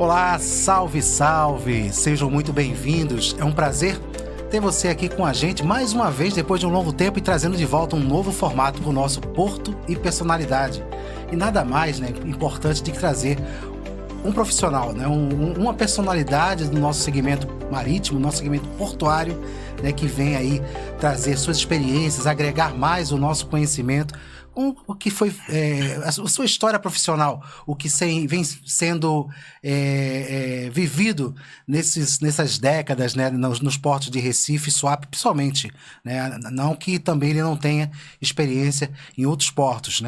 Olá, salve, salve! Sejam muito bem-vindos. É um prazer ter você aqui com a gente mais uma vez depois de um longo tempo e trazendo de volta um novo formato para o nosso Porto e Personalidade. E nada mais, importante de trazer um profissional, uma personalidade do nosso segmento marítimo, nosso segmento portuário, que vem aí trazer suas experiências, agregar mais o nosso conhecimento, o que foi a sua história profissional, o que vem sendo vivido nessas décadas, nos portos de Recife e Suape, principalmente, não que também ele não tenha experiência em outros portos,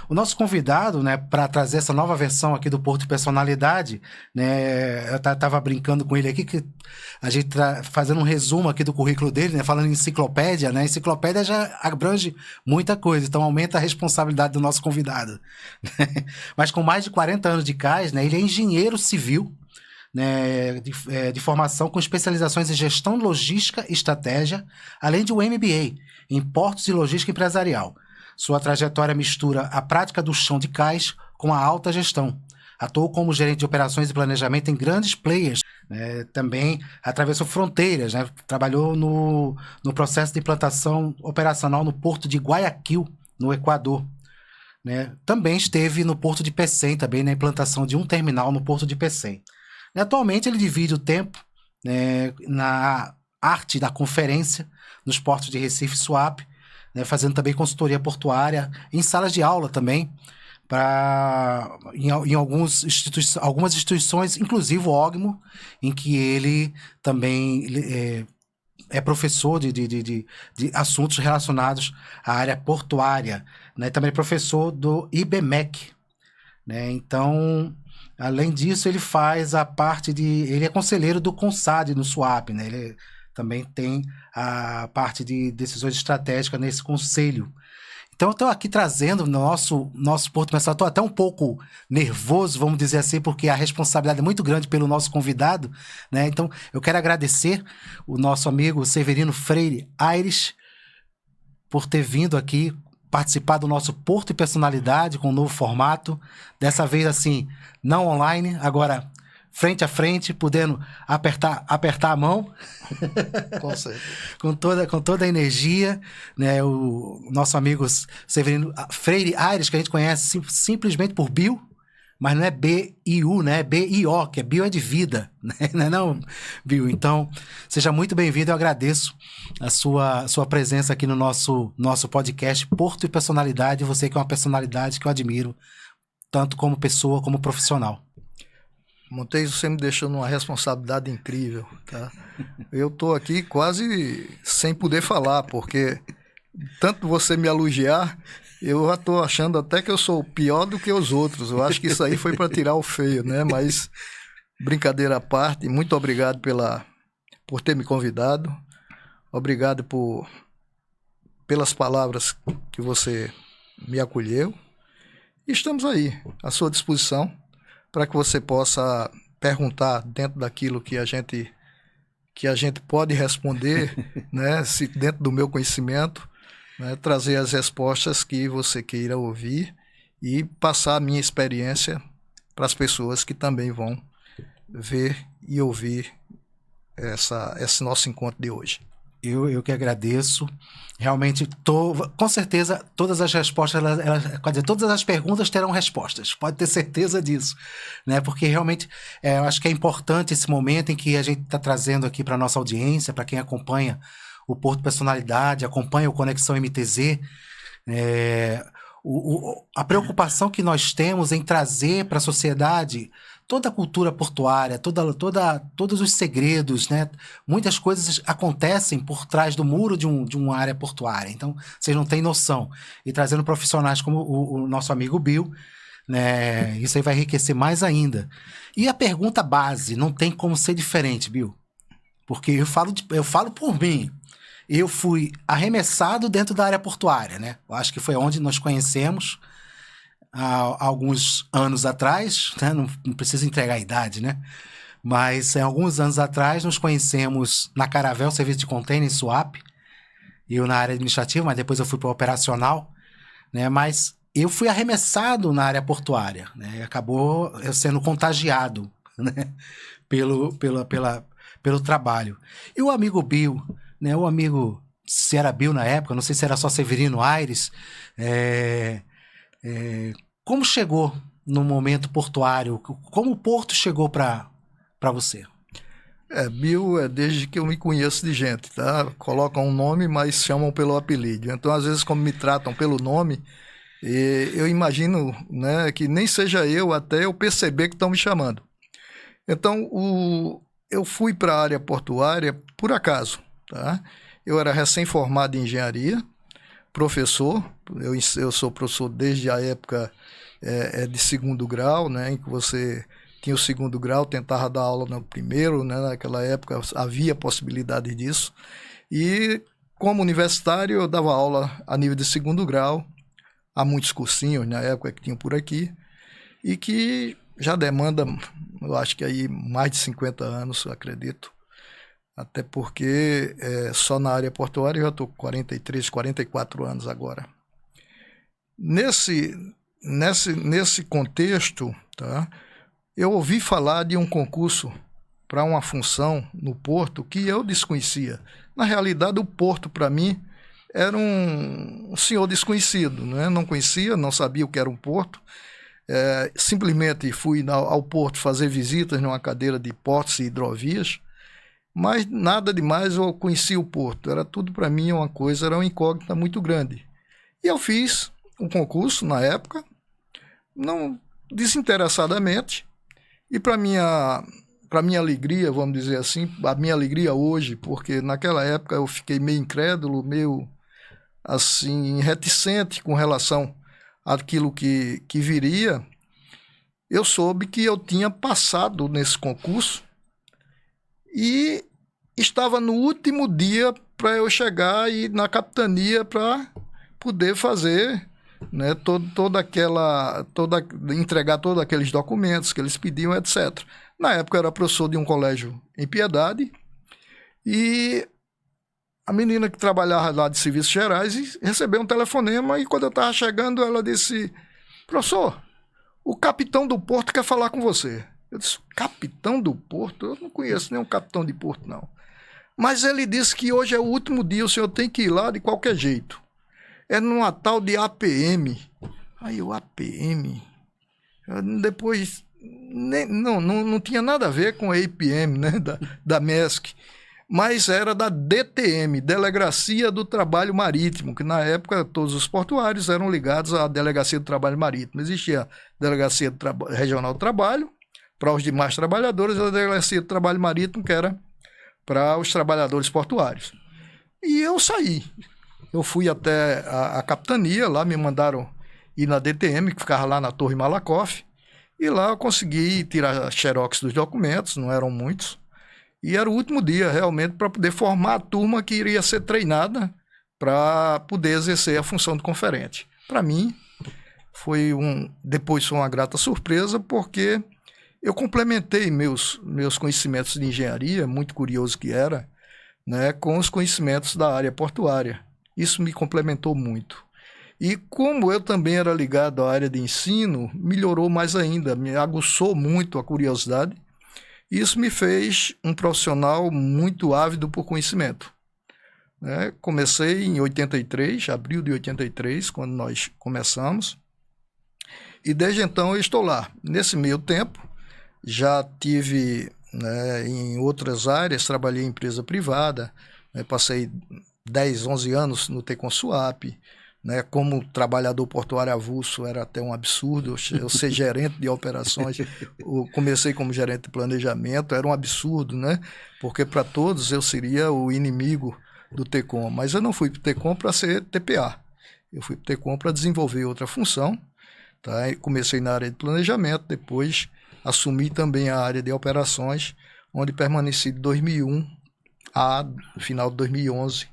O nosso convidado, para trazer essa nova versão aqui do Porto de Personalidade, eu estava brincando com ele aqui, que a gente fazendo um resumo aqui do currículo dele, falando em enciclopédia, enciclopédia já abrange muita coisa, então aumenta a responsabilidade do nosso convidado. Mas com mais de 40 anos de CAIS, ele é engenheiro civil, de formação com especializações em gestão logística e estratégia, além de um MBA em portos e logística empresarial. Sua trajetória mistura a prática do chão de cais com a alta gestão. Atuou como gerente de operações e planejamento em grandes players, também atravessou fronteiras, trabalhou no processo de implantação operacional no porto de Guayaquil, no Equador. Também esteve no porto de Pecém, também na implantação de um terminal no porto de Pecém. Atualmente ele divide o tempo na arte da conferência nos portos de Recife e Suape, fazendo também consultoria portuária, em salas de aula também, em algumas instituições, inclusive o OGMO, em que ele também é professor de assuntos relacionados à área portuária, também é professor do IBMEC, Então, além disso, ele faz a parte ele é conselheiro do CONSAD no Suape, Ele também tem a parte de decisões estratégicas nesse conselho. Então, eu estou aqui trazendo no nosso Porto Pessoal, estou até um pouco nervoso, vamos dizer assim, porque a responsabilidade é muito grande pelo nosso convidado, Então, eu quero agradecer o nosso amigo Severino Freire Aires por ter vindo aqui participar do nosso Porto e Personalidade com um novo formato, dessa vez assim, não online, agora frente a frente, podendo apertar a mão. Com certeza. com toda a energia, O nosso amigo Severino Freire Aires, que a gente conhece simplesmente por Bio, mas não é B-I-U, É B-I-O, que é Bio é de vida, não, Bio? Então, seja muito bem-vindo, eu agradeço a sua presença aqui no nosso podcast Porto e Personalidade, você que é uma personalidade que eu admiro, tanto como pessoa, como profissional. Montes, você me deixou numa responsabilidade incrível, tá? Eu tô aqui quase sem poder falar, porque tanto você me elogiar, eu já tô achando até que eu sou pior do que os outros. Eu acho que isso aí foi para tirar o feio, Mas, brincadeira à parte, muito obrigado por ter me convidado. Obrigado pelas palavras que você me acolheu. E estamos aí, à sua disposição, para que você possa perguntar dentro daquilo que a gente pode responder, se dentro do meu conhecimento, trazer as respostas que você queira ouvir e passar a minha experiência para as pessoas que também vão ver e ouvir esse nosso encontro de hoje. Eu que agradeço. Realmente, com certeza, todas as respostas, todas as perguntas terão respostas. Pode ter certeza disso, Porque realmente, eu acho que é importante esse momento em que a gente está trazendo aqui para a nossa audiência, para quem acompanha o Porto Personalidade, acompanha o Conexão MTZ, a preocupação que nós temos em trazer para a sociedade toda a cultura portuária, todos os segredos, Muitas coisas acontecem por trás do muro de uma área portuária. Então, vocês não têm noção. E trazendo profissionais como o nosso amigo Bill, isso aí vai enriquecer mais ainda. E a pergunta base, não tem como ser diferente, Bill. Porque eu falo por mim. Eu fui arremessado dentro da área portuária, Eu acho que foi onde nós conhecemos há alguns anos atrás, não precisa entregar a idade, Mas alguns anos atrás nos conhecemos na Caravel, serviço de container em Suape, eu na área administrativa, mas depois eu fui para o operacional, Mas eu fui arremessado na área portuária, Acabou eu sendo contagiado né? Pelo trabalho. E o amigo Bill, né? O amigo, se era Bill na época, não sei se era só Severino Aires, como chegou no momento portuário? Como o Porto chegou para você? Bill é desde que eu me conheço de gente, tá? Colocam um nome, mas chamam pelo apelido. Então, às vezes, como me tratam pelo nome, eu imagino, né, que nem seja eu até eu perceber que estão me chamando. Então, eu fui para a área portuária por acaso, tá? Eu era recém-formado em engenharia, professor, eu sou professor desde a época de segundo grau, né, em que você tinha o segundo grau, tentava dar aula no primeiro, né, naquela época havia possibilidade disso, e como universitário eu dava aula a nível de segundo grau, há muitos cursinhos na época que tinham por aqui, e que já demanda, eu acho que aí mais de 50 anos, eu acredito, até porque só na área portuária eu já estou com 43, 44 anos agora. Nesse contexto, tá, eu ouvi falar de um concurso para uma função no Porto que eu desconhecia. Na realidade, o Porto, para mim, era um senhor desconhecido, né? Não conhecia, não sabia o que era um porto. Simplesmente fui ao porto fazer visitas numa cadeira de portos e hidrovias, mas nada demais eu conhecia o porto. Era tudo para mim uma coisa, era uma incógnita muito grande. E eu fiz um concurso na época, não desinteressadamente, e para minha alegria, vamos dizer assim, a minha alegria hoje, porque naquela época eu fiquei meio incrédulo, meio assim, reticente com relação àquilo que viria, eu soube que eu tinha passado nesse concurso e estava no último dia para eu chegar e na capitania para poder fazer, né, entregar todos aqueles documentos que eles pediam, etc. Na época eu era professor de um colégio em Piedade e a menina que trabalhava lá de serviços gerais recebeu um telefonema e quando eu estava chegando ela disse: professor, o capitão do porto quer falar com você. Eu disse: capitão do porto? Eu não conheço nenhum capitão de porto, não. Mas ele disse que hoje é o último dia, o senhor tem que ir lá de qualquer jeito. É numa tal de APM. Aí o APM... Depois... Não tinha nada a ver com a APM, né, da MESC. Mas era da DTM, Delegacia do Trabalho Marítimo, que na época todos os portuários eram ligados à Delegacia do Trabalho Marítimo. Existia a Delegacia Regional do Trabalho para os demais trabalhadores e a Delegacia do Trabalho Marítimo, que era para os trabalhadores portuários. E eu saí. Eu fui até a capitania, lá me mandaram ir na DTM, que ficava lá na Torre Malakoff, e lá eu consegui tirar xerox dos documentos, não eram muitos, e era o último dia realmente para poder formar a turma que iria ser treinada para poder exercer a função de conferente. Para mim, depois foi uma grata surpresa, porque eu complementei meus conhecimentos de engenharia, muito curioso que era, né, com os conhecimentos da área portuária. Isso me complementou muito. E como eu também era ligado à área de ensino, melhorou mais ainda, me aguçou muito a curiosidade. Isso me fez um profissional muito ávido por conhecimento. Comecei em 83, abril de 83, quando nós começamos. E desde então eu estou lá. Nesse meio tempo, já tive, né, em outras áreas, trabalhei em empresa privada, né, passei 10, 11 anos no Teconsuap, né, como trabalhador portuário avulso era até um absurdo, eu ser gerente de operações, comecei como gerente de planejamento, era um absurdo, né, porque para todos eu seria o inimigo do Tecom, mas eu não fui para o Tecom para ser TPA, eu fui para o Tecom para desenvolver outra função, tá? Comecei na área de planejamento, depois assumi também a área de operações, onde permaneci de 2001 a final de 2011,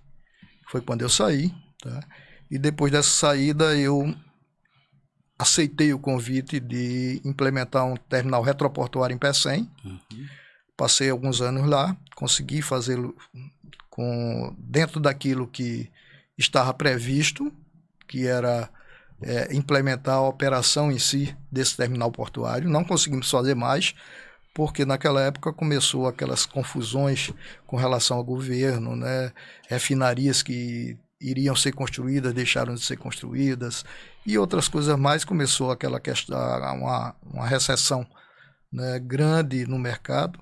foi quando eu saí, tá? E depois dessa saída eu aceitei o convite de implementar um terminal retroportuário em Pecém. Passei alguns anos lá, consegui fazê-lo dentro daquilo que estava previsto, que era implementar a operação em si desse terminal portuário. Não conseguimos fazer mais, porque naquela época começou aquelas confusões com relação ao governo, né? Refinarias que iriam ser construídas, deixaram de ser construídas, e outras coisas mais. Começou aquela questão, uma recessão, né, grande no mercado,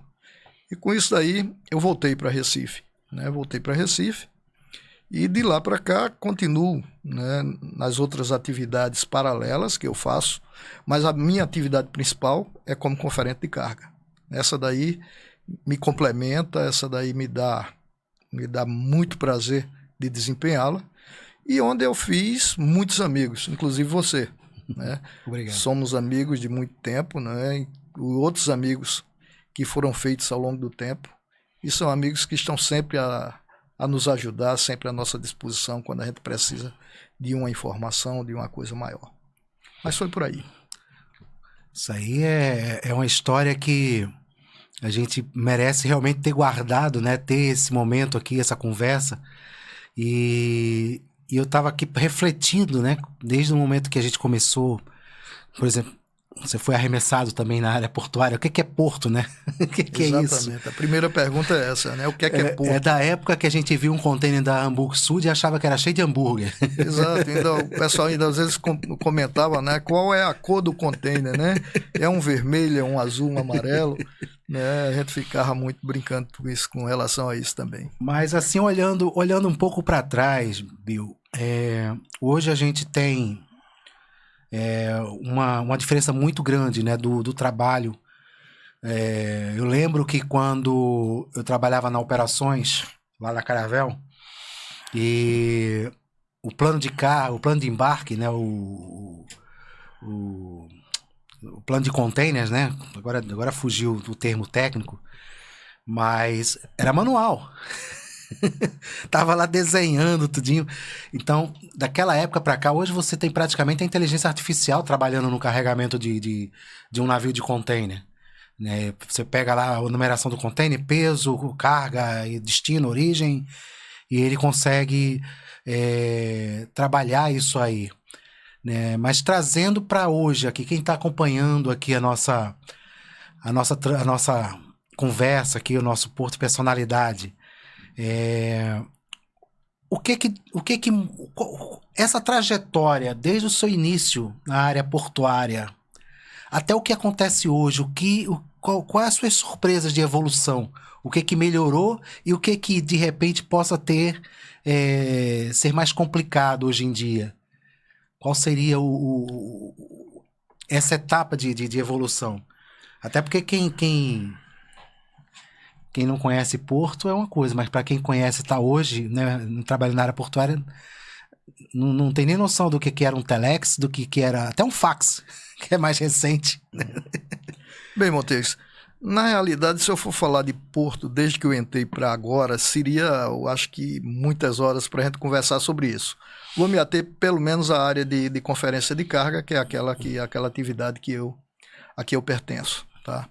e com isso daí eu voltei para Recife, né? Voltei para Recife, e de lá para cá continuo, né, nas outras atividades paralelas que eu faço, mas a minha atividade principal é como conferente de carga. Essa daí me complementa, essa daí me dá muito prazer de desempenhá-la, e onde eu fiz muitos amigos, inclusive você, né? Obrigado. Somos amigos de muito tempo, né? E outros amigos que foram feitos ao longo do tempo, e são amigos que estão sempre a nos ajudar, sempre à nossa disposição quando a gente precisa de uma informação, de uma coisa maior. Mas foi por aí. Isso aí é uma história que a gente merece realmente ter guardado, né? Ter esse momento aqui, essa conversa. E eu estava aqui refletindo, né? Desde o momento que a gente começou, por exemplo, você foi arremessado também na área portuária. O que é porto, né? O que é isso? Exatamente. A primeira pergunta é essa, né? O que é porto? É da época que a gente viu um container da Hamburg Sud e achava que era cheio de hambúrguer. Exato. O pessoal ainda às vezes comentava, né? Qual é a cor do container, né? É um vermelho, é um azul, um amarelo, né? A gente ficava muito brincando com isso, com relação a isso também. Mas assim, olhando um pouco para trás, Bill, hoje a gente tem uma diferença muito grande, né, do trabalho. Eu lembro que quando eu trabalhava na operações lá na Caravel, e o plano de carga, o plano de embarque, né, o plano de containers, né, agora fugiu do termo técnico, mas era manual. Tava lá desenhando tudinho. Então, daquela época para cá, hoje você tem praticamente a inteligência artificial trabalhando no carregamento de um navio de container, né? Você pega lá a numeração do container, peso, carga, destino, origem, e ele consegue trabalhar isso aí, né? Mas trazendo para hoje aqui, quem está acompanhando aqui a nossa conversa aqui, o nosso Porto Personalidade, o que essa trajetória desde o seu início na área portuária até o que acontece hoje, quais as suas surpresas de evolução, o que melhorou e o que de repente possa ter ser mais complicado hoje em dia? Qual seria essa etapa de evolução? Até porque quem não conhece Porto é uma coisa, mas para quem conhece, está hoje, né, trabalhando na área portuária, não tem nem noção do que era um telex, do que era até um fax, que é mais recente. Bem, Montes, na realidade, se eu for falar de Porto desde que eu entrei para agora, seria, eu acho que muitas horas para a gente conversar sobre isso. Vou me ater pelo menos à área de conferência de carga, que é aquela atividade a que eu pertenço, tá?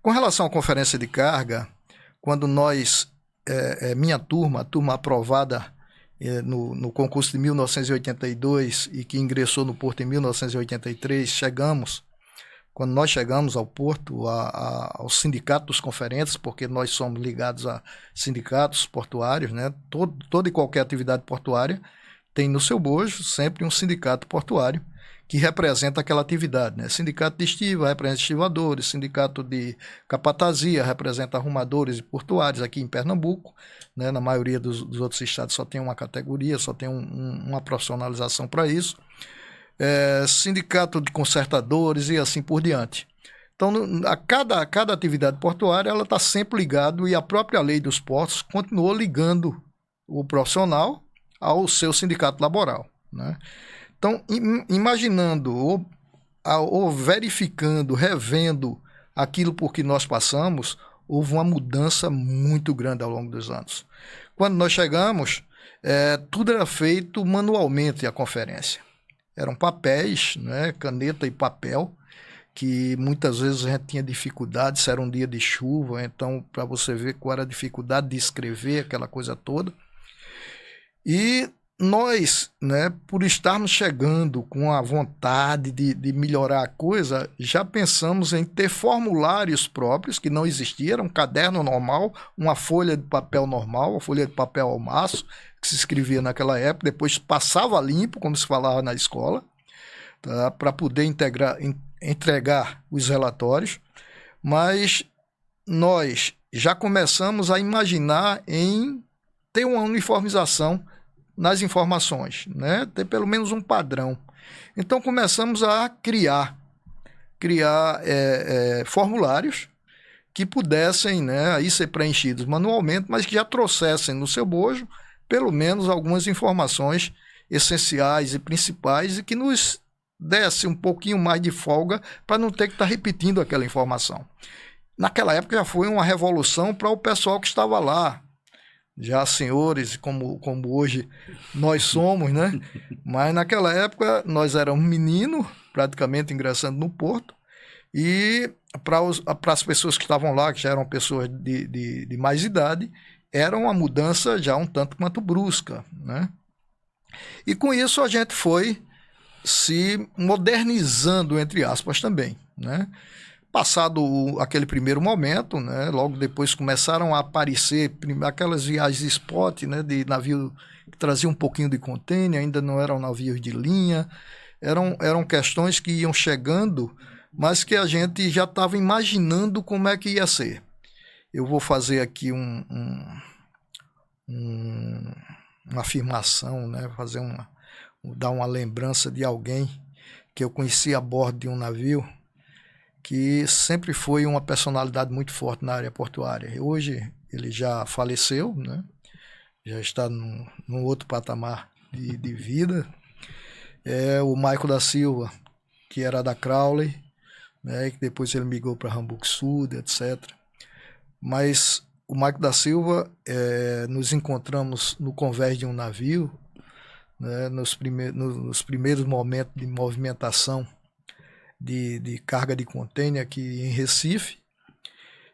Com relação à conferência de carga, quando nós, minha turma, a turma aprovada no concurso de 1982 e que ingressou no Porto em 1983, quando nós chegamos ao Porto, ao sindicato dos conferentes, porque nós somos ligados a sindicatos portuários, né? Toda e qualquer atividade portuária tem no seu bojo sempre um sindicato portuário que representa aquela atividade, né? Sindicato de estiva representa estivadores, sindicato de capatazia representa arrumadores e portuários aqui em Pernambuco, né? Na maioria dos outros estados só tem uma categoria, só tem uma profissionalização para isso. Sindicato de consertadores e assim por diante. Então, cada atividade portuária ela está sempre ligado, e a própria lei dos portos continuou ligando o profissional ao seu sindicato laboral, né? Então, imaginando ou verificando, revendo aquilo por que nós passamos, houve uma mudança muito grande ao longo dos anos. Quando nós chegamos, tudo era feito manualmente, a conferência. Eram papéis, né, caneta e papel, que muitas vezes a gente tinha dificuldade, se era um dia de chuva, então para você ver qual era a dificuldade de escrever, aquela coisa toda. E nós, né, por estarmos chegando com a vontade de melhorar a coisa, já pensamos em ter formulários próprios, que não existiam, era um caderno normal, uma folha de papel normal, uma folha de papel ao maço, que se escrevia naquela época, depois passava limpo, como se falava na escola, tá, para poder entregar os relatórios, mas nós já começamos a imaginar em ter uma uniformização nas informações, né? Ter pelo menos um padrão. Então começamos a criar formulários que pudessem, né, aí ser preenchidos manualmente, mas que já trouxessem no seu bojo pelo menos algumas informações essenciais e principais e que nos desse um pouquinho mais de folga para não ter que estar repetindo aquela informação. Naquela época já foi uma revolução para o pessoal que estava lá, já senhores, como hoje nós somos, né? Mas naquela época nós éramos meninos, praticamente ingressando no porto, e para as pessoas que estavam lá, que já eram pessoas de mais idade, era uma mudança já um tanto quanto brusca, né? E com isso a gente foi se modernizando, entre aspas, também, né? Passado aquele primeiro momento, né, logo depois começaram a aparecer aquelas viagens spot, né, de navio que trazia um pouquinho de contêiner, ainda não eram navios de linha, eram questões que iam chegando, mas que a gente já estava imaginando como é que ia ser. Eu vou fazer aqui uma afirmação, né, dar uma lembrança de alguém que eu conheci a bordo de um navio, que sempre foi uma personalidade muito forte na área portuária. Hoje ele já faleceu, né? Já está num outro patamar de vida. É o Maico da Silva, que era da Crowley, né? Que depois ele migrou para Hamburg Sud, etc. Mas o Maico da Silva, nos encontramos no convés de um navio, né? Nos primeiros momentos de movimentação de carga de contêiner aqui em Recife,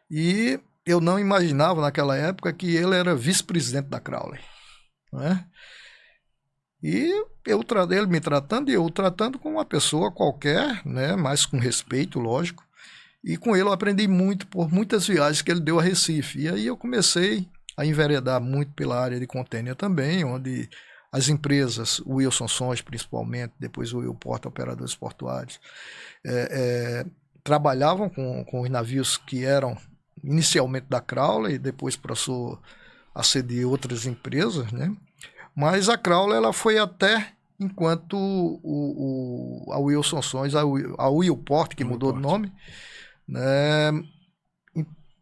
e eu não imaginava naquela época que ele era vice-presidente da Crowley, né? E ele me tratando e eu o tratando como uma pessoa qualquer, né? Mas com respeito, lógico, e com ele eu aprendi muito por muitas viagens que ele deu a Recife, e aí eu comecei a enveredar muito pela área de contêiner também, onde as empresas, o Wilson Sons principalmente, depois o Will Porta, operadores portuários, trabalhavam com os navios que eram inicialmente da Crowley, depois passou a ser de outras empresas, né? Mas a Crowley ela foi até enquanto a Wilson Sons, a Will Port, que mudou de nome, né,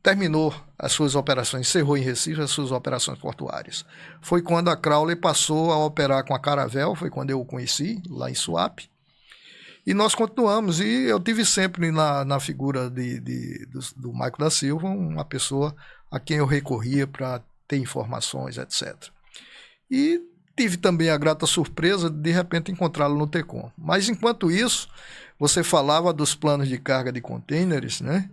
terminou as suas operações, encerrou em Recife as suas operações portuárias. Foi quando a Crowley passou a operar com a Caravel, foi quando eu o conheci, lá em Suape. E nós continuamos, e eu tive sempre na figura do Maico da Silva, uma pessoa a quem eu recorria para ter informações, etc. E tive também a grata surpresa de repente encontrá-lo no TECOM. Mas enquanto isso, você falava dos planos de carga de contêineres, né?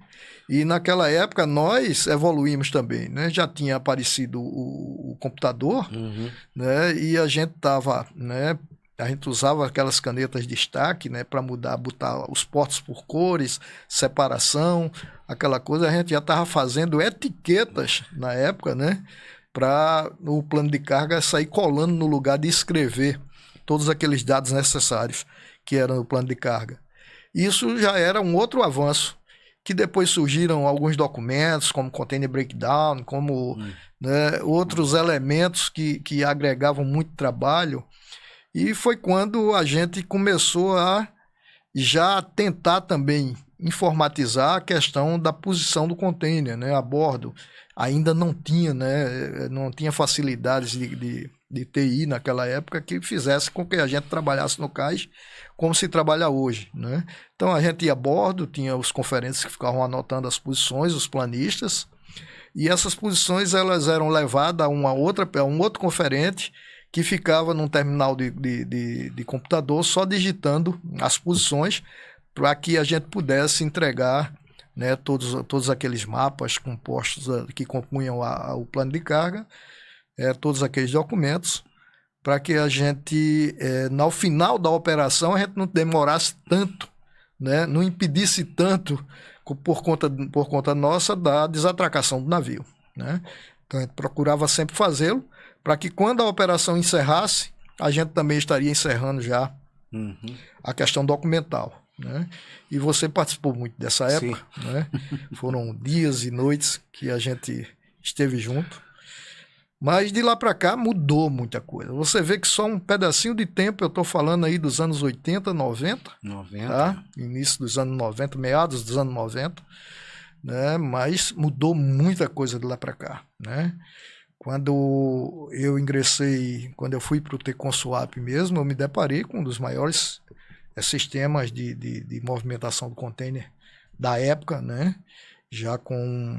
E naquela época nós evoluímos também, né? Já tinha aparecido o computador, né? E a gente estava, né? A gente usava aquelas canetas de destaque, né? Para botar os portos por cores, separação, aquela coisa. A gente já estava fazendo etiquetas na época, né? Para o plano de carga sair colando no lugar de escrever todos aqueles dados necessários que eram no plano de carga. Isso já era um outro avanço, que depois surgiram alguns documentos, como Container Breakdown, como né, outros elementos que agregavam muito trabalho, e foi quando a gente começou a já tentar também informatizar a questão da posição do container, né, a bordo. Ainda não tinha, né, não tinha facilidades de TI naquela época que fizesse com que a gente trabalhasse no cais como se trabalha hoje, né? Então a gente ia a bordo, tinha os conferentes que ficavam anotando as posições, os planistas, e essas posições elas eram levadas a um outro conferente que ficava num terminal de computador só digitando as posições para que a gente pudesse entregar, né, todos aqueles mapas compostos que compunham o plano de carga, todos aqueles documentos, para que a gente, no final da operação, a gente não demorasse tanto, né? Não impedisse tanto por conta nossa da desatracação do navio, né? Então a gente procurava sempre fazê-lo para que quando a operação encerrasse, a gente também estaria encerrando já a questão documental, né? E você participou muito dessa época, né? Foram dias e noites que a gente esteve junto. Mas de lá para cá mudou muita coisa. Você vê que só um pedacinho de tempo, eu estou falando aí dos anos 80, 90, tá? Início dos anos 90, meados dos anos 90, né? Mas mudou muita coisa de lá para cá, né? Quando eu fui para o Tecon Suap mesmo, eu me deparei com um dos maiores sistemas de movimentação do container da época, né? Já com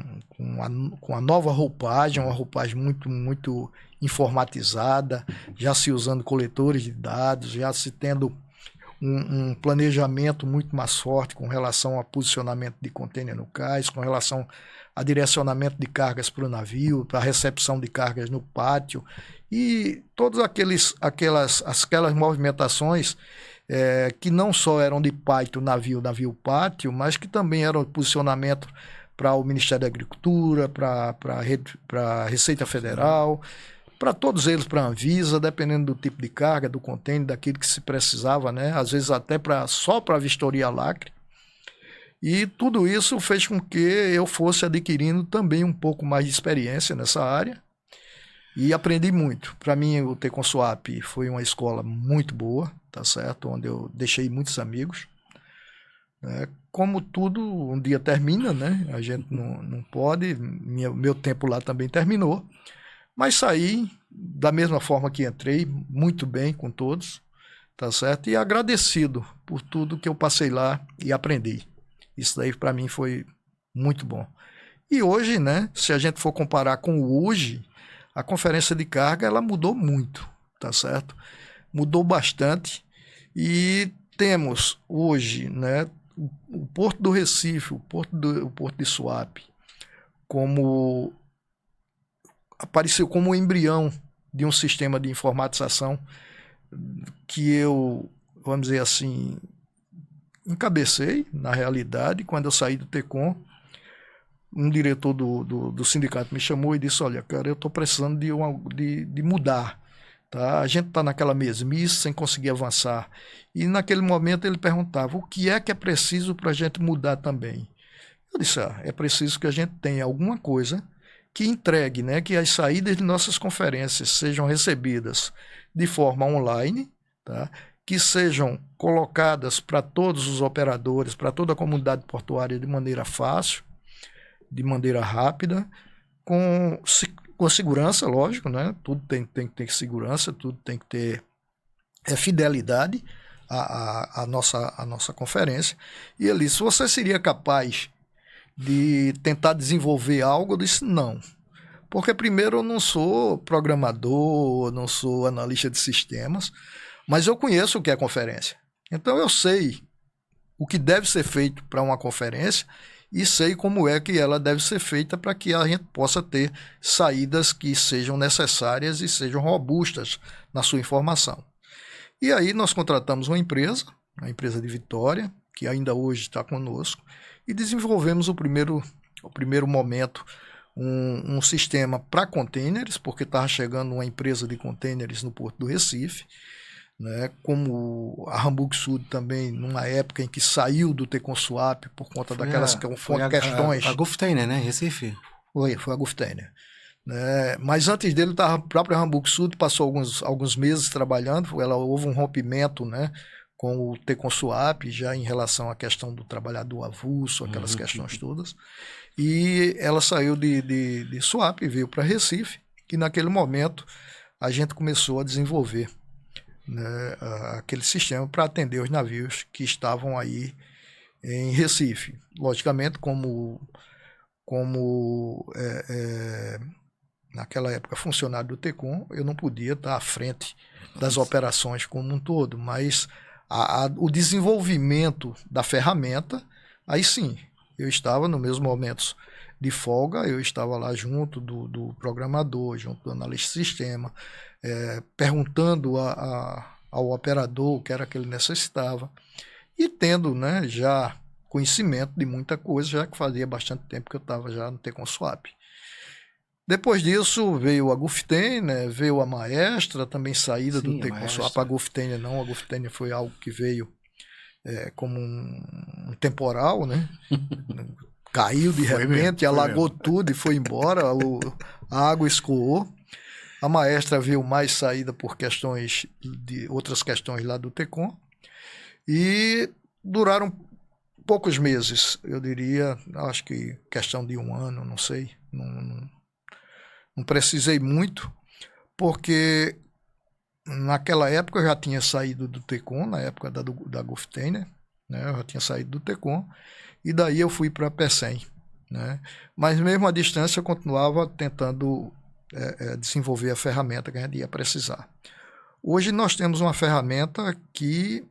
a nova roupagem, uma roupagem muito, muito informatizada, já se usando coletores de dados, já se tendo um planejamento muito mais forte com relação a posicionamento de container no cais, com relação a direcionamento de cargas para o navio, para a recepção de cargas no pátio, e todas aquelas movimentações que não só eram de pátio, navio, pátio, mas que também eram posicionamento para o Ministério da Agricultura, para a Receita Federal, para todos eles, para a Anvisa, dependendo do tipo de carga, do container, daquilo que se precisava, né? Às vezes até só para vistoria lacre. E tudo isso fez com que eu fosse adquirindo também um pouco mais de experiência nessa área e aprendi muito. Para mim, o Tecon Suap foi uma escola muito boa, tá certo? Onde eu deixei muitos amigos. Como tudo, um dia termina, né? A gente não pode. Meu tempo lá também terminou. Mas saí da mesma forma que entrei, muito bem com todos, tá certo? E agradecido por tudo que eu passei lá e aprendi. Isso daí para mim foi muito bom. E hoje, né, se a gente for comparar com o hoje, a conferência de carga ela mudou muito, tá certo? Mudou bastante e temos hoje, né, o Porto do Recife, o Porto de Suape, apareceu como um embrião de um sistema de informatização que eu, vamos dizer assim, encabecei, na realidade. Quando eu saí do Tecon, um diretor do sindicato me chamou e disse: olha, cara, eu estou precisando de mudar. Tá? A gente está naquela mesmice, sem conseguir avançar. E naquele momento ele perguntava: o que é preciso para a gente mudar também? Eu disse: é preciso que a gente tenha alguma coisa que entregue, né, que as saídas de nossas conferências sejam recebidas de forma online, tá? Que sejam colocadas para todos os operadores, para toda a comunidade portuária de maneira fácil, de maneira rápida, com segurança, lógico, né? Tudo tem que ter segurança, tudo tem que ter fidelidade à nossa conferência. E ele disse: você seria capaz de tentar desenvolver algo? Eu disse: não. Porque primeiro eu não sou programador, não sou analista de sistemas, mas eu conheço o que é conferência. Então eu sei o que deve ser feito para uma conferência e sei como é que ela deve ser feita para que a gente possa ter saídas que sejam necessárias e sejam robustas na sua informação. E aí nós contratamos uma empresa de Vitória, que ainda hoje está conosco, e desenvolvemos o primeiro momento um sistema para containers, porque estava chegando uma empresa de containers no Porto do Recife, né, como a Hamburg Sud também, numa época em que saiu do Tecon Suap por conta daquelas questões. A Gulftainer, né, Recife? Foi a Gulftainer. Né, mas antes dele, a própria Hamburg Sud passou alguns meses trabalhando, houve um rompimento, né, com o Tecon Suap, já em relação à questão do trabalhador avulso, aquelas questões todas. E ela saiu de Suap e veio para Recife, e naquele momento a gente começou a desenvolver, né, aquele sistema para atender os navios que estavam aí em Recife. Logicamente, como naquela época funcionário do Tecon, eu não podia estar à frente das operações como um todo, mas o desenvolvimento da ferramenta, aí sim, eu estava nos meus momentos de folga, eu estava lá junto do programador, junto do analista de sistema, perguntando ao operador o que era que ele necessitava e tendo, né, já conhecimento de muita coisa, já que fazia bastante tempo que eu estava já no Tecon Swap. Depois disso veio a Gulften, né, veio a Maestra, também saída do Tecon Swap. A Gulften não, a Gulften foi algo que veio como um temporal, né? Caiu de repente, alagou tudo e foi embora, a água escoou. A Maestra veio mais saída por questões de outras questões lá do Tecon e duraram poucos meses, eu diria, acho que questão de 1 ano, não sei, não precisei muito, porque naquela época eu já tinha saído do Tecon, na época da Gulften, né? Eu já tinha saído do Tecon, e daí eu fui para a PECEM, né? Mas mesmo à distância eu continuava tentando desenvolver a ferramenta que a gente ia precisar. Hoje nós temos uma ferramenta que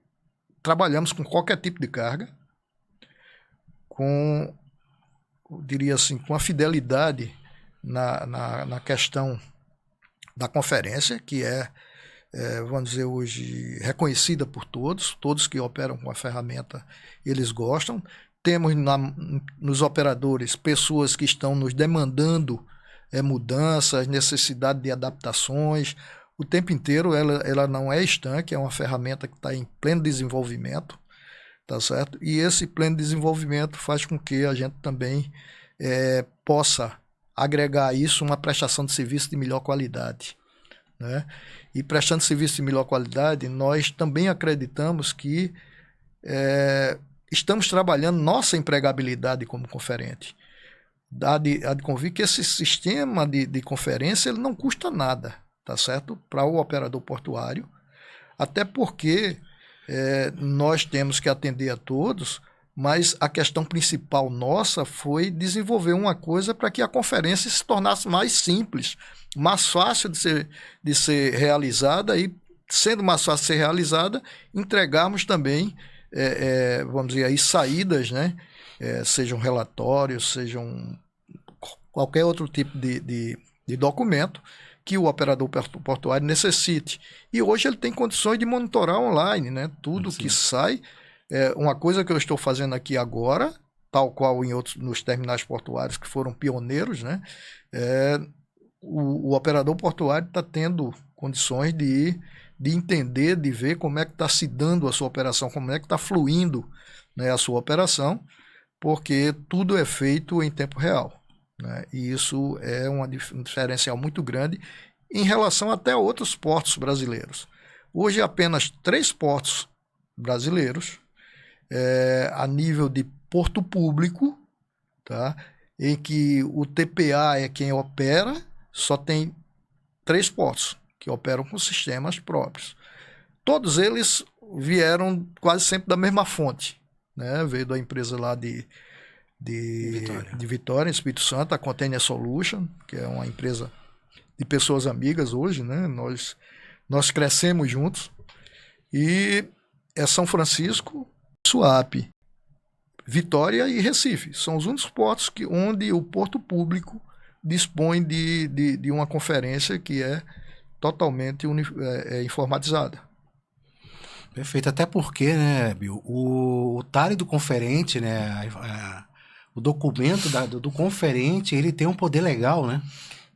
trabalhamos com qualquer tipo de carga, com, eu diria assim, com a fidelidade na questão da conferência, que vamos dizer hoje, reconhecida por todos que operam com a ferramenta, eles gostam. Temos nos operadores pessoas que estão nos demandando mudanças, necessidade de adaptações. O tempo inteiro ela não é estanque, é uma ferramenta que está em pleno desenvolvimento, tá certo? E esse pleno desenvolvimento faz com que a gente também possa agregar a isso uma prestação de serviço de melhor qualidade, né? E prestando serviço de melhor qualidade, nós também acreditamos que estamos trabalhando nossa empregabilidade como conferente. Há de convir que esse sistema de conferência ele não custa nada, tá certo? Para o operador portuário, até porque nós temos que atender a todos, mas a questão principal nossa foi desenvolver uma coisa para que a conferência se tornasse mais simples, mais fácil de ser realizada e, sendo mais fácil de ser realizada, entregarmos também, vamos dizer aí, saídas, né? Sejam relatórios, sejam qualquer outro tipo de documento que o operador portuário necessite. E hoje ele tem condições de monitorar online, né? Tudo que sai. Uma coisa que eu estou fazendo aqui agora, tal qual nos terminais portuários que foram pioneiros, né? O operador portuário está tendo condições de entender, de ver como é que está se dando a sua operação, como é que está fluindo, né, a sua operação, porque tudo é feito em tempo real, né? E isso é um diferencial muito grande em relação até a outros portos brasileiros. Hoje apenas 3 portos brasileiros, a nível de porto público, tá? Em que o TPA é quem opera, só tem 3 portos que operam com sistemas próprios. Todos eles vieram quase sempre da mesma fonte, né? Veio da empresa lá de Vitória, Espírito Santo, a Container Solution, que é uma empresa de pessoas amigas hoje, né? Nós crescemos juntos. E São Francisco, Suape, Vitória e Recife. São os únicos portos onde o porto público dispõe de uma conferência que é totalmente informatizada. Perfeito, até porque, né, Bill, o TARI do conferente, né, o documento do conferente, ele tem um poder legal, né,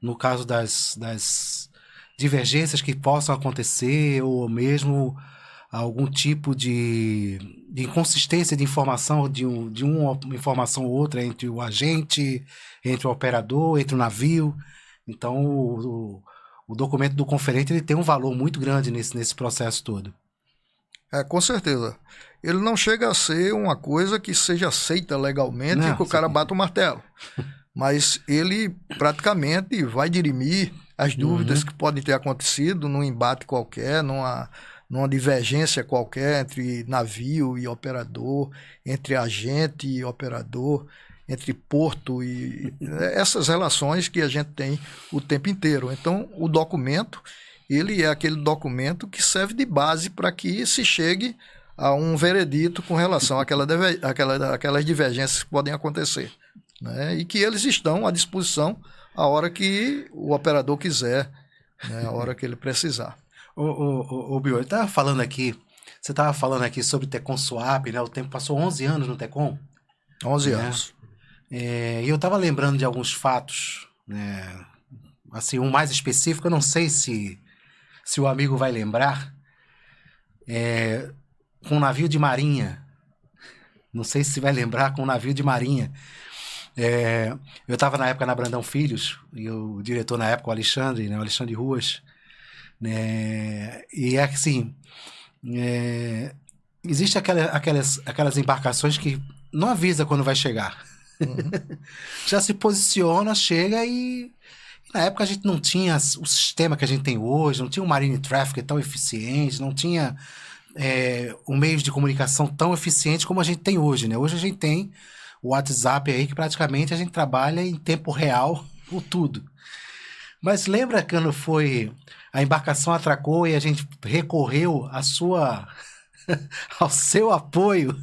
no caso das divergências que possam acontecer, ou mesmo algum tipo de inconsistência de informação, de uma informação ou outra entre o agente, entre o operador, entre o navio. Então, o documento do conferente ele tem um valor muito grande nesse processo todo. Com certeza. Ele não chega a ser uma coisa que seja aceita legalmente e que o cara bata o martelo. Mas ele praticamente vai dirimir as dúvidas que podem ter acontecido num embate qualquer, numa divergência qualquer entre navio e operador, entre agente e operador, entre porto e essas relações que a gente tem o tempo inteiro. Então, o documento, ele é aquele documento que serve de base para que se chegue a um veredito com relação àquelas divergências que podem acontecer, né? E que eles estão à disposição a hora que o operador quiser né, a hora que ele precisar. Ô Bill, você estava falando aqui sobre Tecom Swap, né? O tempo passou 11 anos no Tecom, 11 né? anos. E eu estava lembrando de alguns fatos, né? Assim, um mais específico, eu não sei se o amigo vai lembrar, com um navio de marinha. Não sei se vai lembrar com um navio de marinha. Eu estava na época na Brandão Filhos, e o diretor na época, o Alexandre, né? O Alexandre Ruas, né? E é assim, existe aquelas embarcações que não avisa quando vai chegar. Uhum. Já se posiciona, chega e na época a gente não tinha o sistema que a gente tem hoje, não tinha um Marine Traffic tão eficiente, não tinha um meio de comunicação tão eficiente como a gente tem hoje, né? Hoje a gente tem o WhatsApp aí que praticamente a gente trabalha em tempo real por tudo. Mas lembra quando a embarcação atracou e a gente recorreu ao seu apoio?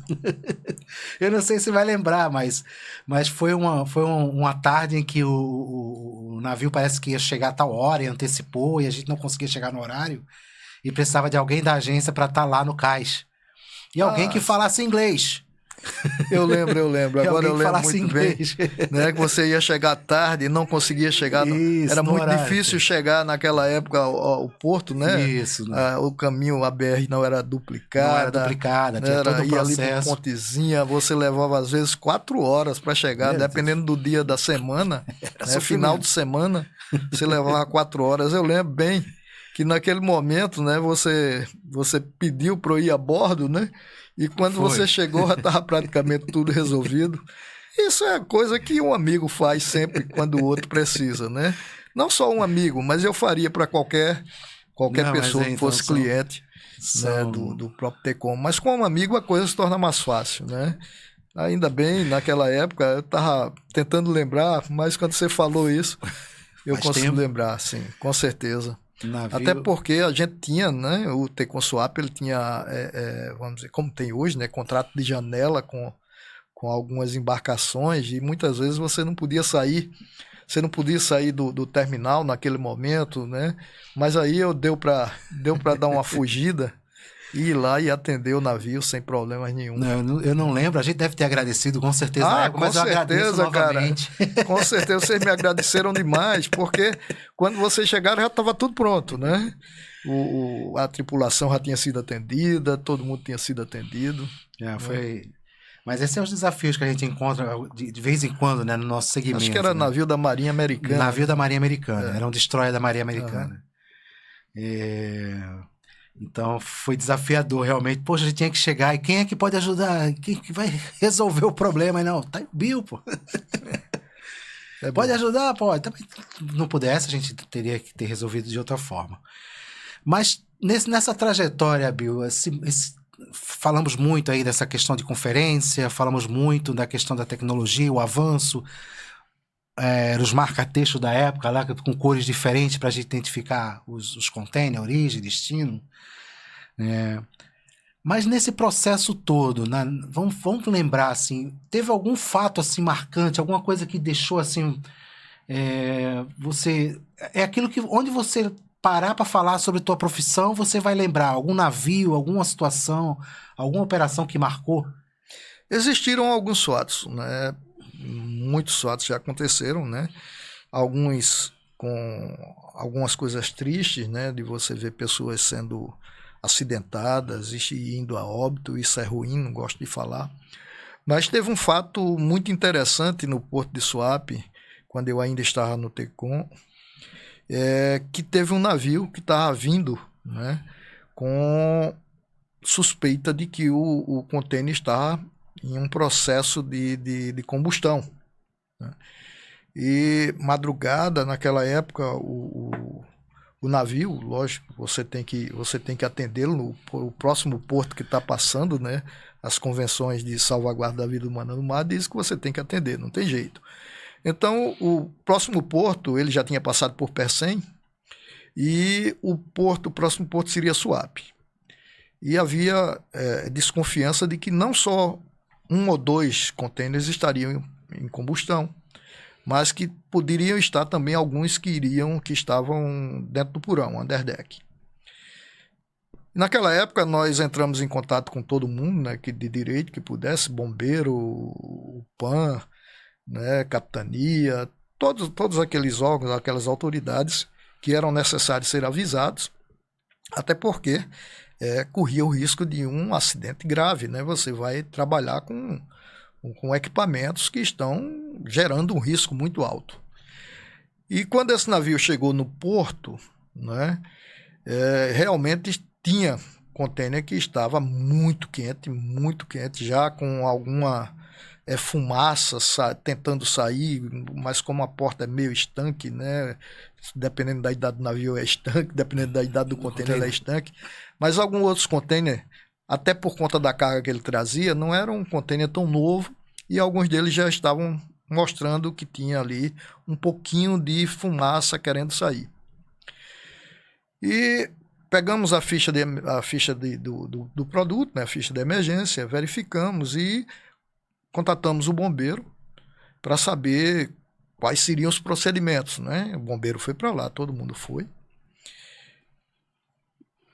Eu não sei se vai lembrar, mas foi uma tarde em que o navio parece que ia chegar a tal hora e antecipou e a gente não conseguia chegar no horário e precisava de alguém da agência para estar lá no cais. E alguém que falasse inglês. Eu lembro. Agora eu lembro muito inglês. bem, né, que você ia chegar tarde e não conseguia chegar. Isso, era muito horário, difícil chegar naquela época ao porto, né? Isso. Né? O caminho, a BR não era duplicada. Não era duplicada, tinha todo um processo. Ia ali por Pontezinha, você levava às vezes 4 horas para chegar, dependendo do dia da semana, né, final de semana, você levava 4 horas. Eu lembro bem que naquele momento, né, você pediu para eu ir a bordo, né? E quando você chegou, já estava praticamente tudo resolvido. Isso é coisa que um amigo faz sempre quando o outro precisa, né? Não só um amigo, mas eu faria para qualquer pessoa que fosse cliente, né, do próprio Tecom. Mas com um amigo a coisa se torna mais fácil, né? Ainda bem, naquela época, eu estava tentando lembrar, mas quando você falou isso, eu consigo lembrar, sim, com certeza. Navio. Até porque a gente tinha, né, o Tecom Swap, ele tinha, vamos dizer, como tem hoje, né, contrato de janela com algumas embarcações e muitas vezes você não podia sair do terminal naquele momento, né, mas aí deu para dar uma fugida e ir lá e atender o navio sem problemas nenhum. Não, eu não lembro, a gente deve ter agradecido com certeza na época, mas eu agradeço novamente. Cara, com certeza vocês me agradeceram demais, porque quando vocês chegaram já estava tudo pronto, né? A tripulação já tinha sido atendida, todo mundo tinha sido atendido. Foi. Mas esses são os desafios que a gente encontra de vez em quando, né, no nosso segmento. Acho que era navio da Marinha Americana. Navio da Marinha Americana, era um destroyer da Marinha Americana. Então foi desafiador realmente. Poxa, a gente tinha que chegar e quem é que pode ajudar? Quem que vai resolver o problema? Não, tá o Bill, pô. Pode ajudar? Pode. Também não pudesse, a gente teria que ter resolvido de outra forma. Mas nessa trajetória, Bill, falamos muito aí dessa questão de conferência, falamos muito da questão da tecnologia, o avanço, os marca-textos da época lá com cores diferentes para a gente identificar os containers, origem, destino. Mas nesse processo todo, vamos lembrar assim, teve algum fato assim marcante, alguma coisa que deixou assim, você aquilo que onde você parar para falar sobre tua profissão, você vai lembrar algum navio, alguma situação, alguma operação que marcou? Existiram alguns fatos, né? Muitos fatos já aconteceram, né? Alguns com algumas coisas tristes, né? De você ver pessoas sendo acidentadas e indo a óbito, isso é ruim, não gosto de falar. Mas teve um fato muito interessante no Porto de Suape, quando eu ainda estava no Tecom, que teve um navio que estava vindo, né, com suspeita de que o contêiner estava em um processo de combustão, né? E madrugada, naquela época, o navio, lógico, você tem que atendê-lo no próximo porto que está passando, né? As convenções de salvaguarda da vida humana no mar diz que você tem que atender, não tem jeito. Então, o próximo porto, ele já tinha passado por Pecém, e o próximo porto seria Suape. E havia desconfiança de que não só 1 ou 2 contêineres estariam em combustão, mas que poderiam estar também alguns que estavam dentro do porão, underdeck. Naquela época nós entramos em contato com todo mundo, né, de direito que pudesse, bombeiro, o PAN, né, capitania, todos aqueles órgãos, aquelas autoridades que eram necessários ser avisados, até porque corria o risco de um acidente grave, né? Você vai trabalhar com equipamentos que estão gerando um risco muito alto. E quando esse navio chegou no porto, né, realmente tinha container que estava muito quente, já com alguma fumaça tentando sair, mas como a porta é meio estanque, né? Dependendo da idade do navio é estanque, dependendo da idade do container é estanque. Mas alguns outros containers, até por conta da carga que ele trazia, não era um container tão novo e alguns deles já estavam mostrando que tinha ali um pouquinho de fumaça querendo sair. E pegamos a ficha do produto, né, a ficha de emergência, verificamos e contatamos o bombeiro para saber quais seriam os procedimentos, né? O bombeiro foi para lá, todo mundo foi.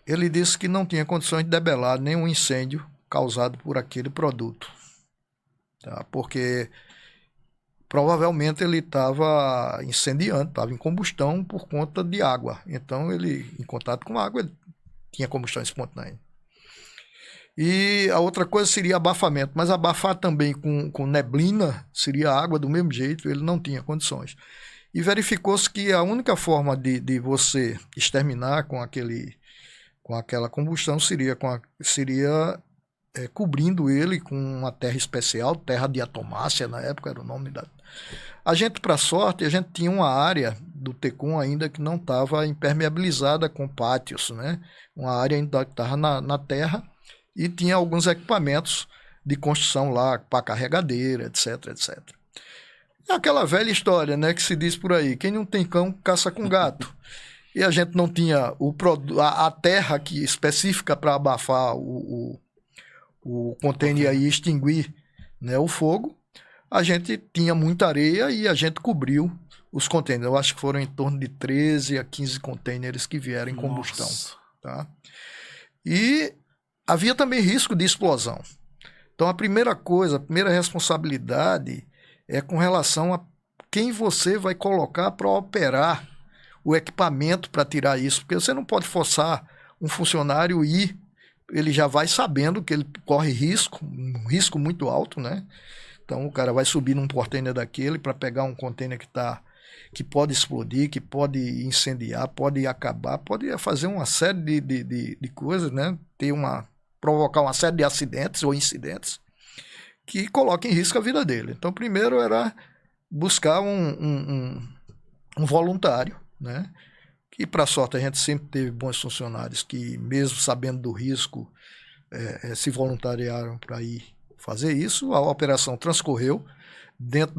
Ele disse que não tinha condições de debelar nenhum incêndio causado por aquele produto, tá? Porque provavelmente ele estava incendiando, estava em combustão por conta de água. Então, ele, em contato com água, ele tinha combustão espontânea. E a outra coisa seria abafamento, mas abafar também com neblina seria água do mesmo jeito, ele não tinha condições. E verificou-se que a única forma de você exterminar com aquela combustão seria cobrindo ele com uma terra especial, terra diatomácea, na época era o nome da... A gente, para sorte, a gente tinha uma área do Tecum ainda que não estava impermeabilizada com pátios, né? Uma área ainda que estava na terra e tinha alguns equipamentos de construção lá, para carregadeira, etc, etc. É aquela velha história, né, que se diz por aí, quem não tem cão, caça com gato. E a gente não tinha a terra específica para abafar o container e extinguir, né, o fogo. A gente tinha muita areia e a gente cobriu os containers. Eu acho que foram em torno de 13 a 15 containers que vieram em combustão. Tá? E havia também risco de explosão. Então, a primeira responsabilidade é com relação a quem você vai colocar para operar o equipamento para tirar isso. Porque você não pode forçar um funcionário ir, ele já vai sabendo que ele corre risco, um risco muito alto, né? Então, o cara vai subir num container daquele para pegar um container que pode explodir, que pode incendiar, pode acabar, pode fazer uma série de coisas, né? Provocar uma série de acidentes ou incidentes que coloquem em risco a vida dele. Então, primeiro era buscar um voluntário, né? Que, para sorte, a gente sempre teve bons funcionários que, mesmo sabendo do risco, se voluntariaram para ir fazer isso. A operação transcorreu dentro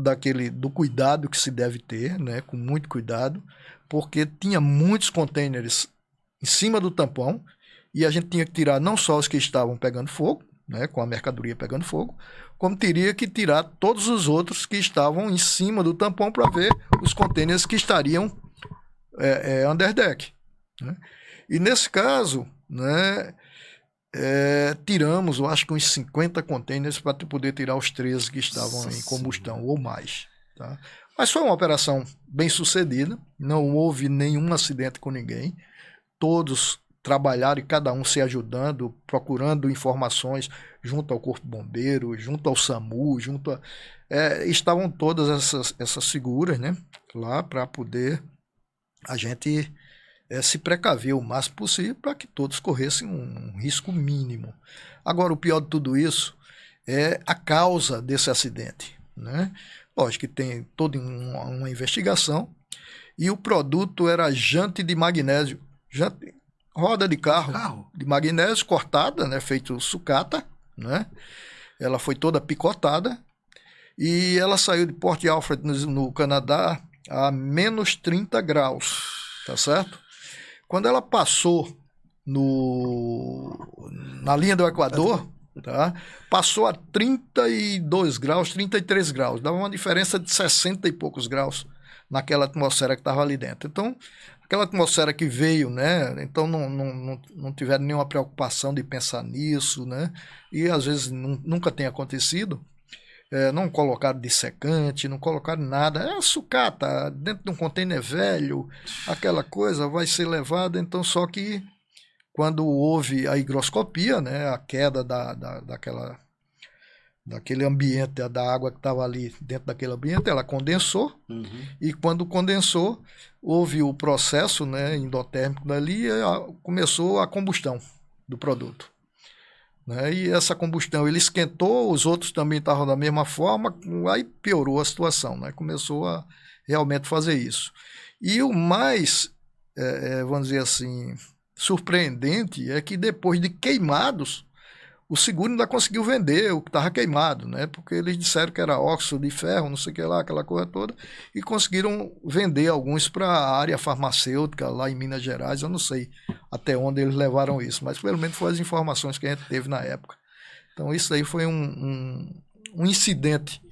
do cuidado que se deve ter, né? Com muito cuidado, porque tinha muitos containers em cima do tampão e a gente tinha que tirar não só os que estavam pegando fogo, né, com a mercadoria pegando fogo, como teria que tirar todos os outros que estavam em cima do tampão para ver os containers que estariam underdeck, né? E nesse caso, né, tiramos, eu acho que uns 50 containers para poder tirar os 13 que estavam em combustão ou mais. Tá? Mas foi uma operação bem sucedida, não houve nenhum acidente com ninguém, todos trabalharam e cada um se ajudando, procurando informações junto ao Corpo Bombeiro, junto ao SAMU, estavam todas essas figuras, né, lá para poder a gente se precaver o máximo possível para que todos corressem um risco mínimo. Agora, o pior de tudo isso é a causa desse acidente, né? Lógico que tem toda uma investigação e o produto era jante de magnésio, roda de carro de magnésio cortada, né, feito sucata, né? Ela foi toda picotada e ela saiu de Port Alfred, no Canadá, a menos 30 graus, tá certo? Quando ela passou na linha do Equador, tá? Passou a 32 graus, 33 graus, dava uma diferença de 60 e poucos graus naquela atmosfera que estava ali dentro. Então, aquela atmosfera que veio, né? Então não tiveram nenhuma preocupação de pensar nisso, né? E às vezes nunca tem acontecido. Não colocaram dissecante, não colocaram nada. É sucata, dentro de um container velho, aquela coisa vai ser levada. Então, só que quando houve a higroscopia, né? A queda daquele ambiente, da água que estava ali dentro daquele ambiente, ela condensou. E quando condensou, houve o processo, né, endotérmico dali e começou a combustão do produto. Né? E essa combustão, ele esquentou, os outros também estavam da mesma forma, aí piorou a situação, né? Começou a realmente fazer isso. E o mais, vamos dizer assim, surpreendente é que depois de queimados, o seguro ainda conseguiu vender o que estava queimado, né? Porque eles disseram que era óxido de ferro, não sei o que lá, aquela coisa toda, e conseguiram vender alguns para a área farmacêutica lá em Minas Gerais. Eu não sei até onde eles levaram isso, mas pelo menos foram as informações que a gente teve na época. Então isso aí foi um incidente,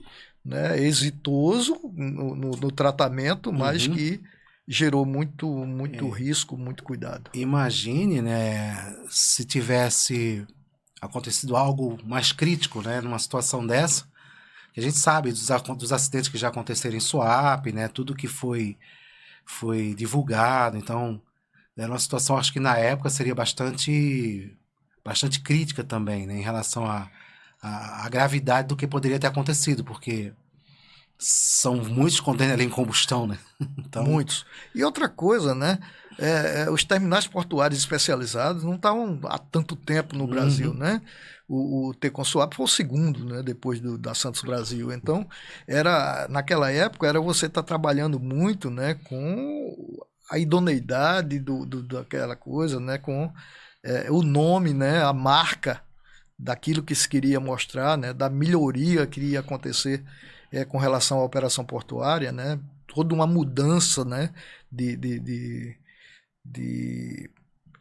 né, exitoso no tratamento, mas que gerou muito risco, muito cuidado. Imagine, né, se tivesse acontecido algo mais crítico, né, numa situação dessa, que a gente sabe dos acidentes que já aconteceram em Suape, né, tudo que foi divulgado, então era uma situação, acho que na época seria bastante crítica também, né, em relação à gravidade do que poderia ter acontecido, porque são muitos contêineres em combustão, né? Então... Muitos. E outra coisa, né? Os terminais portuários especializados não estavam há tanto tempo no Brasil, né? O Tecon Suape foi o segundo, né? Depois da Santos Brasil. Então, naquela época, era você estar trabalhando muito, né? Com a idoneidade daquela coisa, né? Com o nome, né? A marca daquilo que se queria mostrar, né? Da melhoria que ia acontecer com relação à operação portuária, né? Toda uma mudança, né? de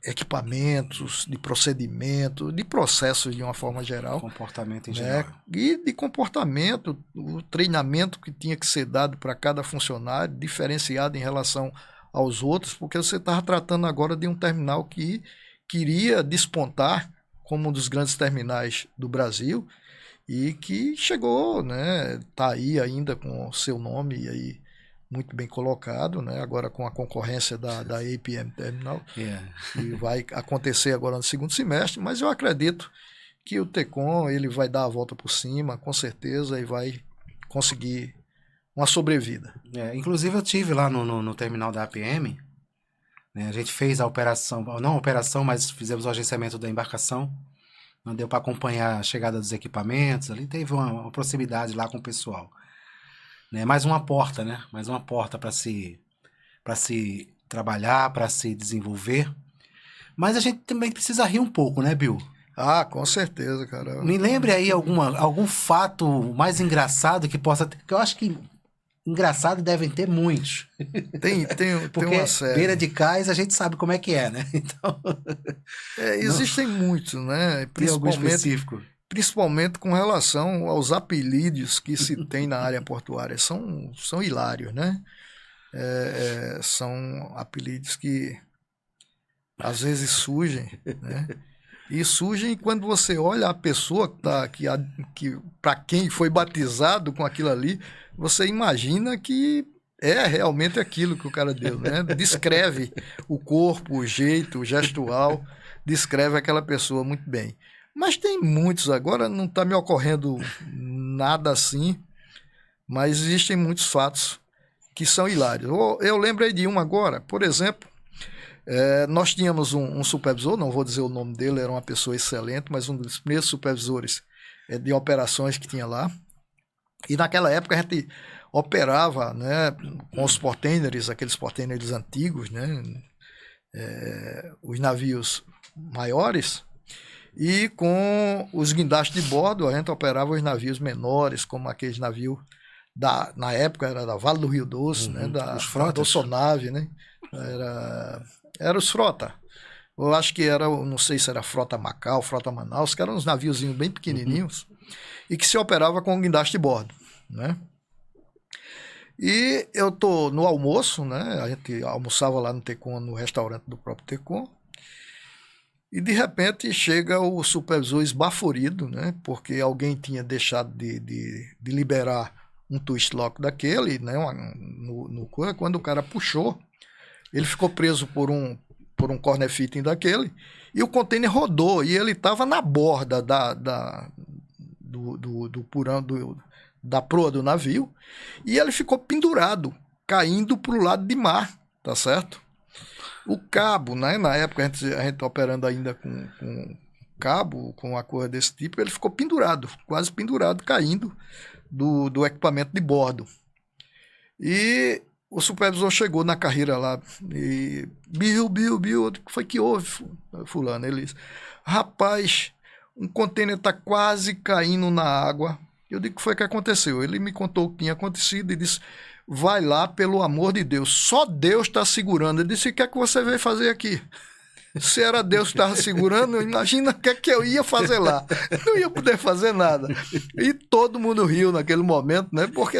equipamentos, de procedimentos, de processos de uma forma geral. Comportamento em né? geral. E de comportamento, o treinamento que tinha que ser dado para cada funcionário, diferenciado em relação aos outros, porque você estava tratando agora de um terminal que queria despontar como um dos grandes terminais do Brasil, e que chegou, né, tá aí ainda com o seu nome aí muito bem colocado, né, agora com a concorrência da APM Terminal, que vai acontecer agora no segundo semestre, mas eu acredito que o Tecon ele vai dar a volta por cima, com certeza, e vai conseguir uma sobrevida. Inclusive eu tive lá no terminal da APM, né, a gente fez a operação, não a operação, mas fizemos o agenciamento da embarcação. Não deu para acompanhar a chegada dos equipamentos, ali teve uma proximidade lá com o pessoal. Né? Mais uma porta, né? Mais uma porta para se trabalhar, para se desenvolver. Mas a gente também precisa rir um pouco, né, Bill? Ah, com certeza, cara. Me lembre aí algum fato mais engraçado que possa ter, que eu acho que engraçado devem ter muitos. Tem uma série. Beira de cais a gente sabe como é que é, né? Então... existem muitos, né? Principalmente com relação aos apelidos que se tem na área portuária. São hilários, né? São apelidos que às vezes surgem, né? E surgem quando você olha a pessoa que para quem foi batizado com aquilo ali, você imagina que é realmente aquilo que o cara deu, né? Descreve o corpo, o jeito, o gestual, descreve aquela pessoa muito bem. Mas tem muitos agora, não está me ocorrendo nada assim, mas existem muitos fatos que são hilários. Eu lembrei de um agora, por exemplo, nós tínhamos um supervisor, não vou dizer o nome dele, era uma pessoa excelente, mas um dos primeiros supervisores de operações que tinha lá. E naquela época a gente operava, né, com os portainers, aqueles portainers antigos, né, os navios maiores, e com os guindastes de bordo a gente operava os navios menores, como aqueles navios na época era da Vale do Rio Doce, né, da Doçonave, né, era os frota, Eu acho que era, não sei se era Frota Macau, Frota Manaus, que eram uns naviozinhos bem pequenininhos, e que se operava com guindaste de bordo, né? E eu tô no almoço, né? A gente almoçava lá no Tecon, no restaurante do próprio Tecon, e de repente chega o supervisor esbaforido, né? Porque alguém tinha deixado de liberar um twist lock daquele, né? Quando o cara puxou, ele ficou preso por um corner fitting daquele, e o container rodou, e ele estava na borda do porão, da proa do navio, e ele ficou pendurado, caindo para o lado de mar, tá certo? O cabo, né? Na época a gente operando ainda com cabo, com uma coisa desse tipo, ele ficou pendurado, quase pendurado, caindo do equipamento de bordo. E o supervisor chegou na carreira lá e... Bill, o que foi que houve, fulano? Ele disse, rapaz, um container está quase caindo na água. Eu digo, o que foi que aconteceu? Ele me contou o que tinha acontecido e disse, vai lá, pelo amor de Deus, só Deus está segurando. Ele disse, o que é que você veio fazer aqui? Se era Deus que estava segurando, imagina o que é que eu ia fazer lá. Não ia poder fazer nada. E todo mundo riu naquele momento, né? Porque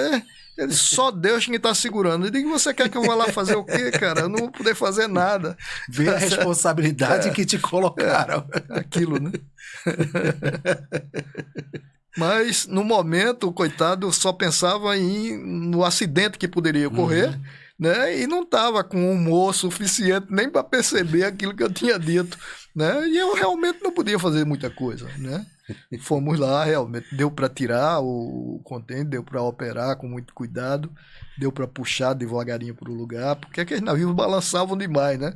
só Deus que está segurando. Eu digo, você quer que eu vá lá fazer o quê, cara? Eu não vou poder fazer nada. Vê a responsabilidade que te colocaram. Aquilo, né? Mas, no momento, o coitado só pensava no acidente que poderia ocorrer, né? E não estava com humor suficiente nem para perceber aquilo que eu tinha dito, né? E eu realmente não podia fazer muita coisa, né? Fomos lá, realmente, deu para tirar o container, deu para operar com muito cuidado, deu para puxar devagarinho para o lugar, porque aqueles navios balançavam demais, né?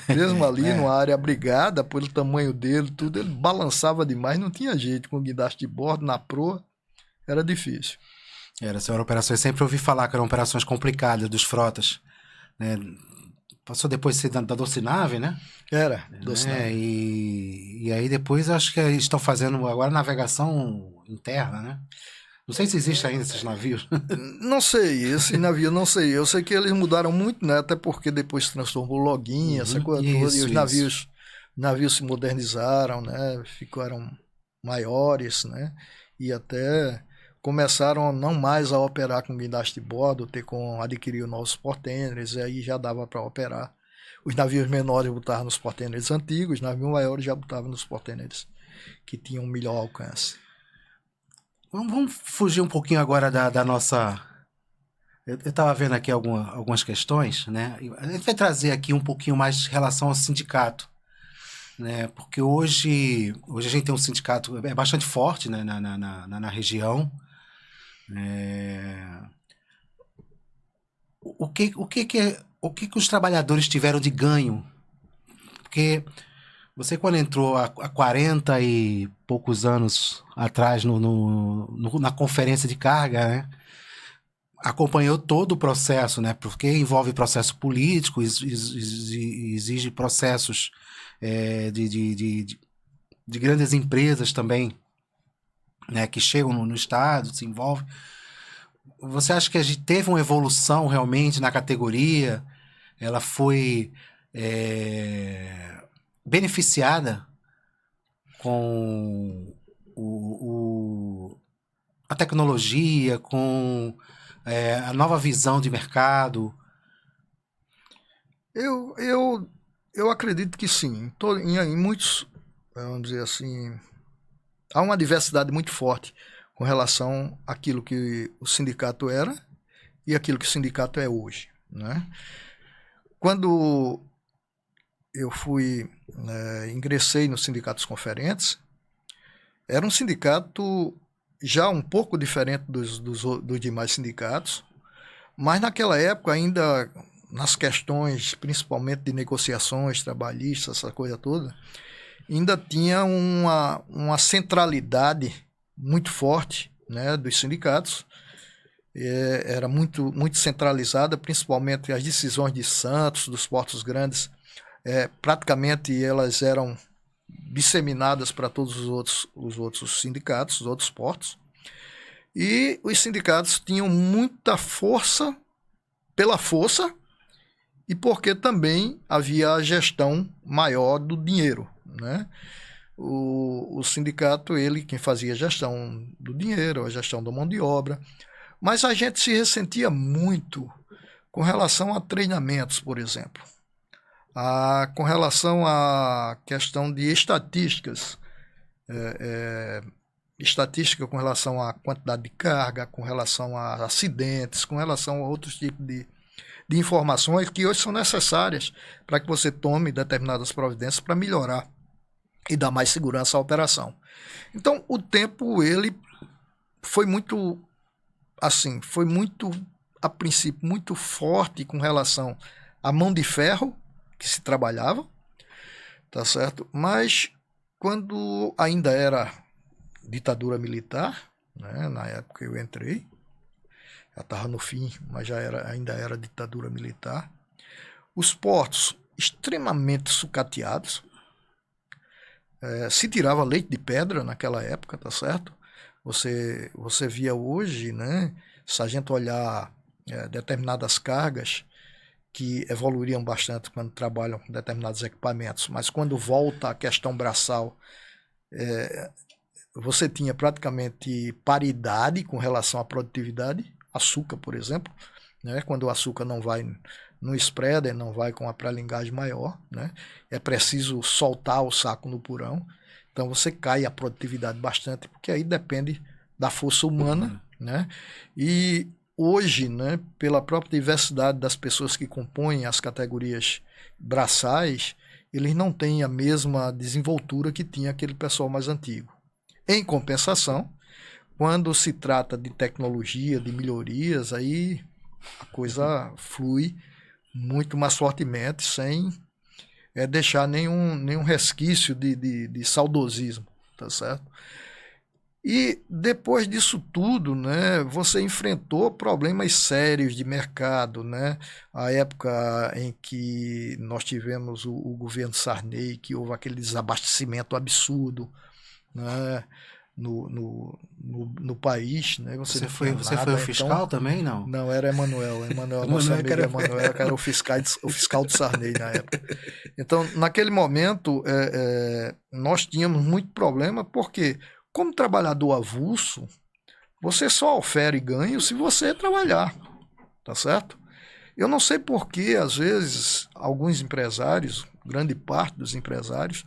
Mesmo ali, numa área abrigada, pelo tamanho dele, tudo, ele balançava demais, não tinha jeito, com o guindaste de bordo, na proa, era difícil. Eram operações, sempre ouvi falar que eram operações complicadas dos frotas, né? Passou depois de ser da Docinave, né? Era, Docinave. E aí depois acho que eles estão fazendo agora navegação interna, né? Não sei se existe ainda esses navios. Não sei, esse navio não sei. Eu sei que eles mudaram muito, né? Até porque depois se transformou login, essa coisa toda, e os navios se modernizaram, né? Ficaram maiores, né? E até começaram não mais a operar com guindaste de bordo, adquiriu novos portainers, e aí já dava para operar. Os navios menores botavam nos portainers antigos, os navios maiores já botavam nos portainers que tinham um melhor alcance. Vamos fugir um pouquinho agora da nossa... Eu estava vendo aqui algumas questões, né? A gente vai trazer aqui um pouquinho mais de relação ao sindicato, né? Porque hoje a gente tem um sindicato bastante forte, né? na região. O que os trabalhadores tiveram de ganho? Porque você, quando entrou há 40 e poucos anos atrás na conferência de carga, né? Acompanhou todo o processo, né? Porque envolve processo político, exige processos de grandes empresas também, né? Que chegam no Estado, se envolvem. Você acha que a gente teve uma evolução realmente na categoria? Ela foi beneficiada com a tecnologia, com a nova visão de mercado? Eu acredito que sim. Em muitos, vamos dizer assim, há uma diversidade muito forte com relação àquilo que o sindicato era e aquilo que o sindicato é hoje, né? Quando eu ingressei no Sindicato dos Conferentes, era um sindicato já um pouco diferente dos demais sindicatos, mas naquela época ainda, nas questões principalmente de negociações trabalhistas, essa coisa toda, ainda tinha uma centralidade muito forte, né, dos sindicatos. Era muito, muito centralizada, principalmente as decisões de Santos, dos portos grandes, praticamente elas eram disseminadas para todos os outros sindicatos, os outros portos. E os sindicatos tinham muita força pela força e porque também havia a gestão maior do dinheiro, né? O sindicato, ele quem fazia a gestão do dinheiro, a gestão da mão de obra, mas a gente se ressentia muito com relação a treinamentos, por exemplo, com relação à questão de estatísticas, estatística com relação à quantidade de carga, com relação a acidentes, com relação a outros tipos de informações que hoje são necessárias para que você tome determinadas providências para melhorar e dar mais segurança à operação. Então, o tempo, ele foi muito, assim, a princípio, muito forte com relação à mão de ferro que se trabalhava, tá certo? Mas, quando ainda era ditadura militar, né, na época eu entrei, já estava no fim, mas ainda era ditadura militar, os portos extremamente sucateados, se tirava leite de pedra naquela época, tá certo? Você via hoje, né, se a gente olhar determinadas cargas que evoluiriam bastante quando trabalham com determinados equipamentos, mas quando volta a questão braçal, você tinha praticamente paridade com relação à produtividade, açúcar, por exemplo, né? Quando o açúcar não vai no spreader, não vai com a pré-lingagem maior, né? É preciso soltar o saco no porão, então você cai a produtividade bastante, porque aí depende da força humana, né? E hoje, né, pela própria diversidade das pessoas que compõem as categorias braçais, eles não têm a mesma desenvoltura que tinha aquele pessoal mais antigo. Em compensação, quando se trata de tecnologia, de melhorias, aí a coisa flui muito mais fortemente, sem deixar nenhum resquício de saudosismo, tá certo? E depois disso tudo, né, você enfrentou problemas sérios de mercado, né? A época em que nós tivemos o governo Sarney, que houve aquele desabastecimento absurdo, né, no país, né? Você foi o fiscal então, também, não? Não, era Emanuel, nosso amigo Emanuel, que era o fiscal do Sarney na época. Então, naquele momento, nós tínhamos muito problema, porque, como trabalhador avulso, você só ofere ganho se você trabalhar, tá certo? Eu não sei por que, às vezes, alguns empresários, grande parte dos empresários,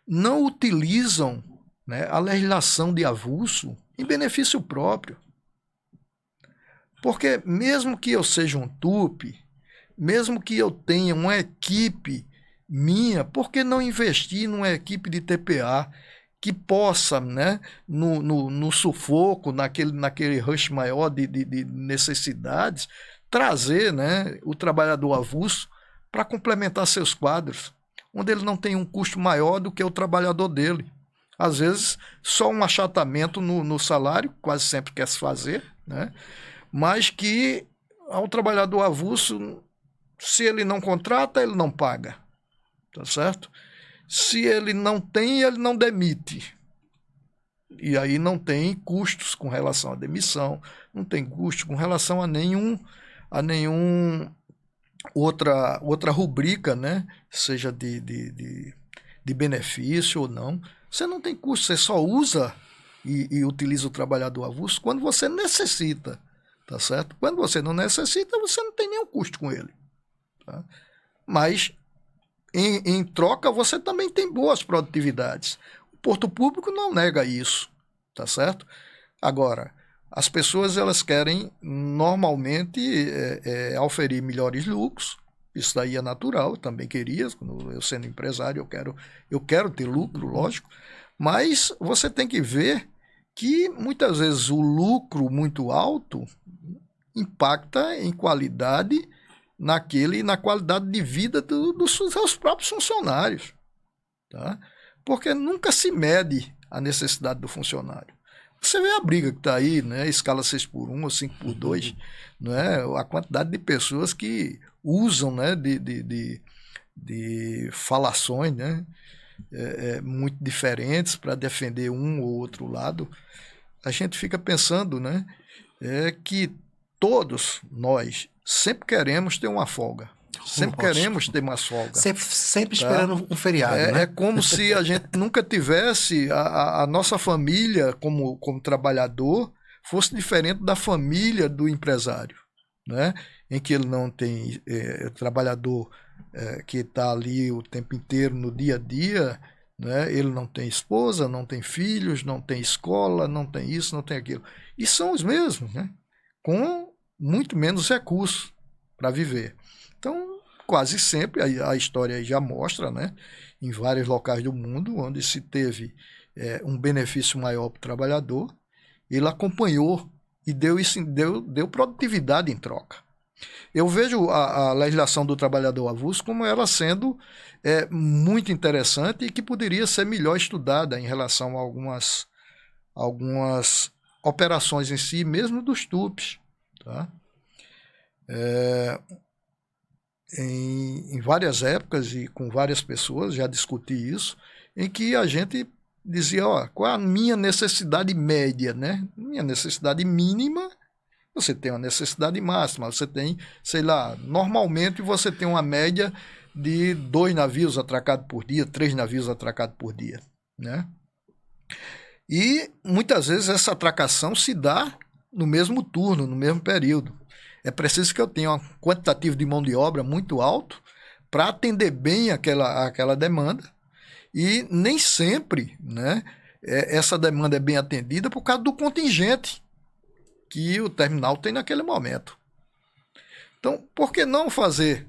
não utilizam, né, a legislação de avulso em benefício próprio. Porque mesmo que eu seja um TUP, mesmo que eu tenha uma equipe minha, por que não investir numa equipe de TPA que possa, né, no sufoco, naquele rush maior de necessidades, trazer, né, o trabalhador avulso para complementar seus quadros, onde ele não tem um custo maior do que o trabalhador dele. Às vezes, só um achatamento no salário, quase sempre quer se fazer, né? Mas que ao trabalhador avulso, se ele não contrata, ele não paga, tá certo? Se ele não tem, ele não demite. E aí não tem custos com relação à demissão, não tem custo com relação a nenhum outra rubrica, né? Seja de benefício ou não. Você não tem custo, você só usa e utiliza o trabalhador avulso quando você necessita, tá certo? Quando você não necessita, você não tem nenhum custo com ele. Tá? Mas, em troca, você também tem boas produtividades. O Porto Público não nega isso, tá certo? Agora, as pessoas, elas querem, normalmente, oferir melhores lucros. Isso daí é natural, eu também queria, eu sendo empresário, eu quero ter lucro, lógico, mas você tem que ver que muitas vezes o lucro muito alto impacta em qualidade na qualidade de vida dos seus próprios funcionários, tá? Porque nunca se mede a necessidade do funcionário. Você vê a briga que está aí, né? Escala 6x1 ou 5x2, né? A quantidade de pessoas que usam, né, de falações, né, muito diferentes para defender um ou outro lado. A gente fica pensando, né, que todos nós sempre queremos ter uma folga. Sempre Lógico. queremos ter mais folga. Sempre esperando um feriado, É, né? é como se a gente nunca tivesse, a nossa família como trabalhador fosse diferente da família do empresário, né? Em que ele não tem trabalhador que está ali o tempo inteiro no dia a dia, né? Ele não tem esposa, não tem filhos, não tem escola, não tem isso, não tem aquilo. E são os mesmos, né? Com muito menos recursos para viver. Então, quase sempre, a história aí já mostra, né? Em vários locais do mundo, onde se teve um benefício maior para o trabalhador, ele acompanhou e deu produtividade em troca. Eu vejo a legislação do trabalhador avulso como ela sendo muito interessante e que poderia ser melhor estudada em relação a algumas operações em si, mesmo dos TUPs. Tá? Em várias épocas e com várias pessoas, já discuti isso, em que a gente dizia, ó, qual é a minha necessidade média, né? Minha necessidade mínima, você tem uma necessidade máxima, você tem, sei lá, normalmente você tem uma média de 2 navios atracados por dia, 3 navios atracados por dia, né? E muitas vezes essa atracação se dá no mesmo turno, no mesmo período. É preciso que eu tenha um quantitativo de mão de obra muito alto para atender bem aquela demanda. E nem sempre, né, essa demanda é bem atendida por causa do contingente que o terminal tem naquele momento. Então, por que não fazer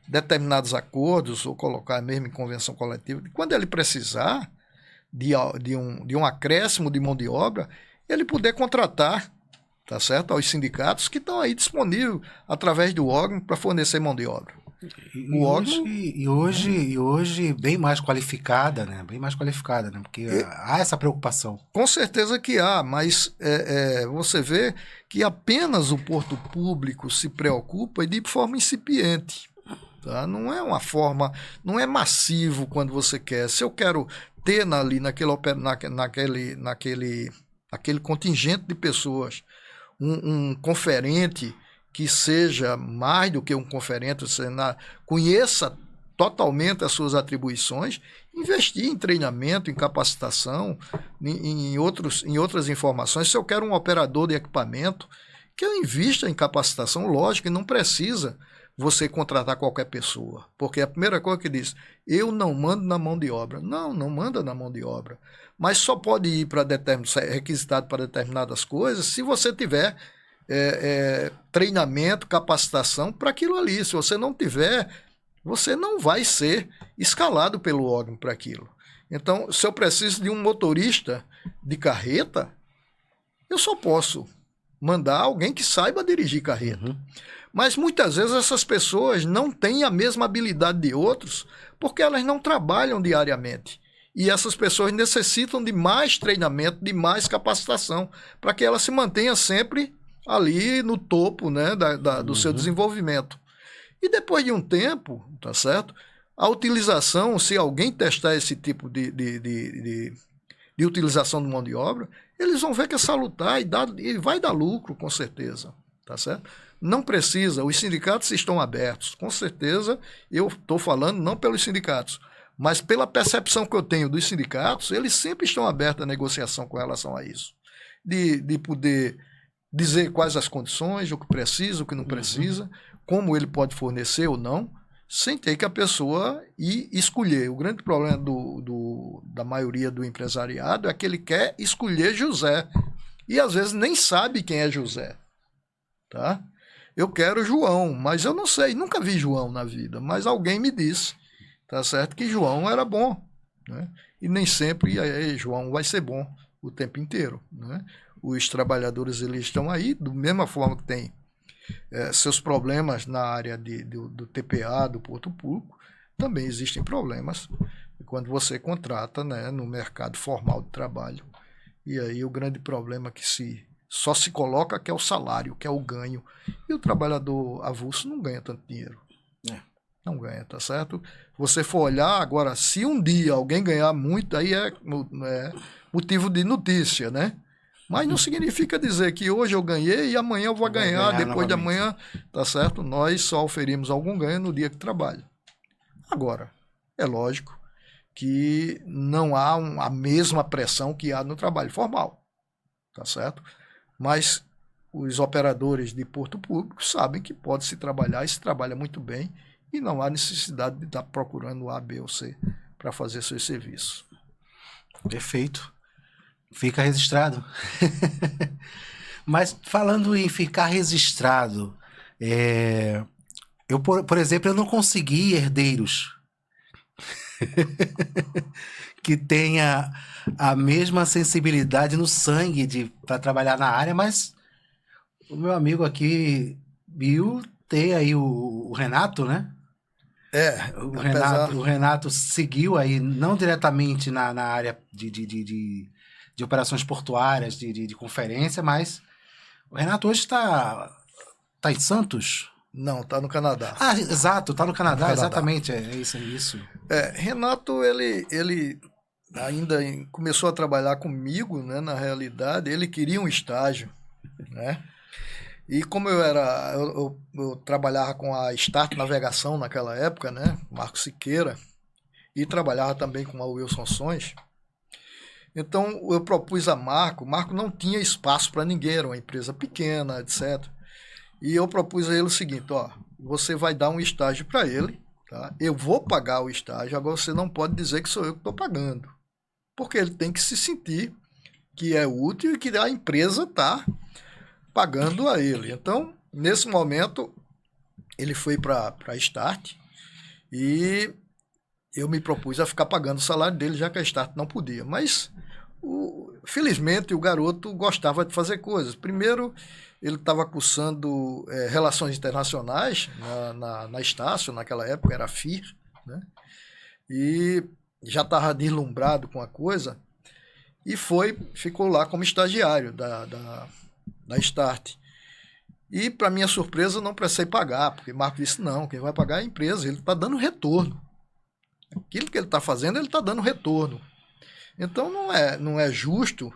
determinados acordos ou colocar mesmo em convenção coletiva? Quando ele precisar de um acréscimo de mão de obra, ele poder contratar, tá certo, aos sindicatos que estão aí disponíveis através do órgão para fornecer mão de obra. E hoje bem mais qualificada, né? Bem mais qualificada, né? Porque há essa preocupação. Com certeza que há, mas você vê que apenas o porto público se preocupa e de forma incipiente. Tá? Não é uma forma, não é massivo quando você quer. Se eu quero ter ali naquele contingente de pessoas um conferente que seja mais do que um conferente, conheça totalmente as suas atribuições, investir em treinamento, em capacitação, em outras informações. Se eu quero um operador de equipamento, que eu invista em capacitação, lógico, e não precisa você contratar qualquer pessoa, porque a primeira coisa que diz, eu não mando na mão de obra. Não manda na mão de obra, mas só pode ir para requisitado para determinadas coisas se você tiver treinamento, capacitação para aquilo ali. Se você não tiver, você não vai ser escalado pelo órgão para aquilo. Então, se eu preciso de um motorista de carreta, eu só posso mandar alguém que saiba dirigir carreta. Uhum. Mas muitas vezes essas pessoas não têm a mesma habilidade de outros porque elas não trabalham diariamente. E essas pessoas necessitam de mais treinamento, de mais capacitação, para que ela se mantenha sempre ali no topo, né, do seu desenvolvimento. E depois de um tempo, tá certo? A utilização, se alguém testar esse tipo de utilização de mão de obra, eles vão ver que é salutar e vai dar lucro, com certeza, tá certo? Não precisa, os sindicatos estão abertos, com certeza, eu estou falando não pelos sindicatos, mas pela percepção que eu tenho dos sindicatos, eles sempre estão abertos à negociação com relação a isso. De poder dizer quais as condições, o que precisa, o que não precisa, como ele pode fornecer ou não, sem ter que a pessoa ir escolher. O grande problema da maioria do empresariado é que ele quer escolher José. E às vezes nem sabe quem é José. Tá? Eu quero João, mas eu não sei, nunca vi João na vida, mas alguém me disse, tá certo, que João era bom, né? E nem sempre João vai ser bom o tempo inteiro, né? Os trabalhadores, eles estão aí, da mesma forma que tem seus problemas na área do TPA, do Porto Público, também existem problemas quando você contrata, né, no mercado formal de trabalho. E aí o grande problema que só se coloca que é o salário, que é o ganho. E o trabalhador avulso não ganha tanto dinheiro. Não ganha, tá certo? Você for olhar agora, se um dia alguém ganhar muito, aí é motivo de notícia, né? Mas não significa dizer que hoje eu ganhei e amanhã eu vou ganhar, depois de amanhã, tá certo? Nós só oferimos algum ganho no dia que trabalha. Agora, é lógico que não há a mesma pressão que há no trabalho formal, tá certo? Mas os operadores de porto público sabem que pode se trabalhar e se trabalha muito bem e não há necessidade de estar procurando A, B ou C para fazer seus serviços. Perfeito. Fica registrado. Mas falando em ficar registrado, eu, por exemplo, eu não consegui herdeiros que tenha a mesma sensibilidade no sangue para trabalhar na área, mas o meu amigo aqui, Bill, tem aí o Renato, né? O Renato seguiu aí, não diretamente na área de operações portuárias, de conferência, mas o Renato hoje está em Santos? Não, está no Canadá. Ah, exato, está no Canadá, exatamente, é isso. Renato, ele ainda começou a trabalhar comigo, né, na realidade, ele queria um estágio, né? E como eu trabalhava com a Start Navegação naquela época, né, Marco Siqueira, e trabalhava também com a Wilson Sons, então eu propus a Marco não tinha espaço para ninguém, era uma empresa pequena, etc. E eu propus a ele o seguinte, ó, você vai dar um estágio para ele, tá? Eu vou pagar o estágio, agora você não pode dizer que sou eu que estou pagando, porque ele tem que se sentir que é útil e que a empresa está pagando a ele. Então, nesse momento, ele foi para a Start e eu me propus a ficar pagando o salário dele, já que a Start não podia. Mas, felizmente, o garoto gostava de fazer coisas. Primeiro, ele estava cursando Relações Internacionais na Estácio, naquela época era a FIR, né? E já estava deslumbrado com a coisa e ficou lá como estagiário da Start. E, para minha surpresa, não precisei pagar, porque Marco disse, não, quem vai pagar é a empresa, ele está dando retorno. Aquilo que ele está fazendo, ele está dando retorno. Então, não é justo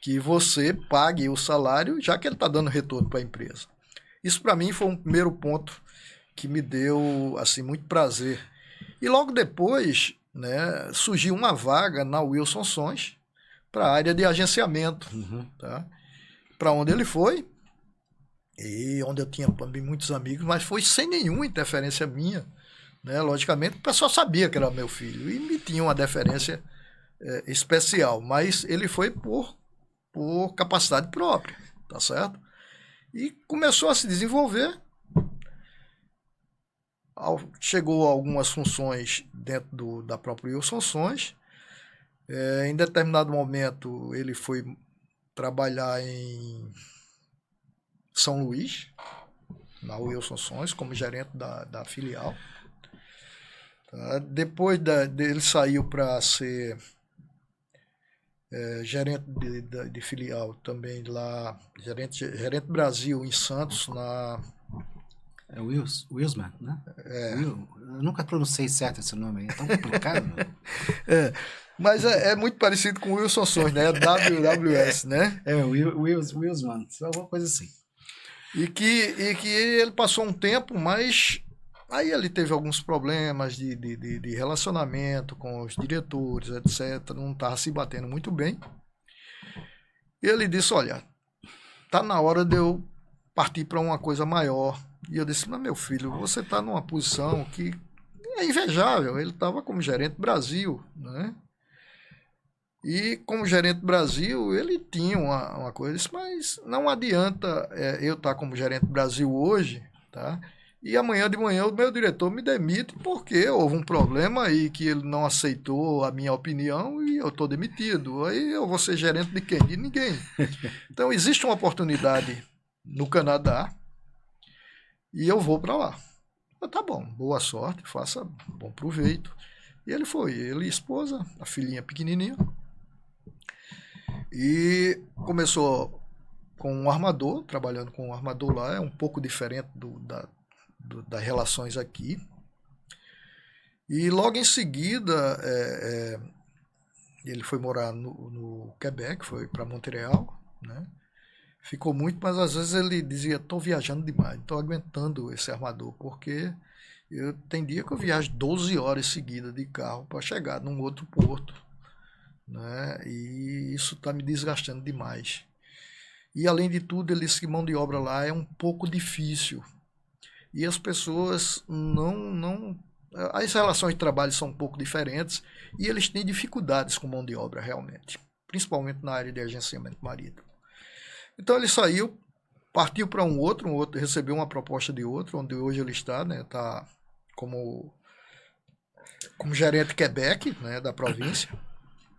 que você pague o salário, já que ele está dando retorno para a empresa. Isso, para mim, foi um primeiro ponto que me deu assim, muito prazer. E logo depois, né, surgiu uma vaga na Wilson Sons para a área de agenciamento. Tá? Para onde ele foi, e onde eu tinha também muitos amigos, mas foi sem nenhuma interferência minha. Né? Logicamente, o pessoal sabia que era meu filho e me tinha uma deferência especial, mas ele foi por capacidade própria, tá certo? E começou a se desenvolver. Chegou a algumas funções dentro da própria Wilson Sons. Em determinado momento, ele foi trabalhar em São Luís, na Wilson Sons, como gerente da filial. Tá? Depois ele saiu para ser gerente de filial também lá, gerente Brasil em Santos, na... É Wilsman, né? Eu nunca pronunciei certo esse nome aí, é tão complicado. Mas é muito parecido com o Wilson Sons, né? WWS, né? Wilsman, alguma coisa assim. E que ele passou um tempo, mas aí ele teve alguns problemas de relacionamento com os diretores, etc. Não estava se batendo muito bem. E ele disse, olha, tá na hora de eu partir para uma coisa maior. E eu disse, mas meu filho, você está numa posição que é invejável. Ele estava como gerente Brasil, né? E como gerente Brasil, ele tinha uma coisa, disse, mas não adianta eu estar como gerente Brasil hoje, tá? E amanhã de manhã o meu diretor me demite porque houve um problema aí que ele não aceitou a minha opinião e eu estou demitido. Aí eu vou ser gerente de quem? De ninguém. Então existe uma oportunidade no Canadá e eu vou para lá. Mas tá bom, boa sorte, faça bom proveito. E ele foi, ele e a esposa, a filhinha pequenininha. E começou com um armador, trabalhando com um armador lá, é um pouco diferente das relações aqui. E logo em seguida, ele foi morar no Quebec, foi para Montreal, né? Ficou muito, mas às vezes ele dizia, estou viajando demais, estou aguentando esse armador, porque tem dia que eu viajo 12 horas seguidas de carro para chegar num outro porto, né? E isso está me desgastando demais. E além de tudo, ele disse que mão de obra lá é um pouco difícil. E as pessoas não. As relações de trabalho são um pouco diferentes e eles têm dificuldades com mão de obra realmente, principalmente na área de agenciamento marítimo. Então ele saiu, partiu para um outro recebeu uma proposta de outro, onde hoje ele está, né? Está como gerente Quebec, né? Da província.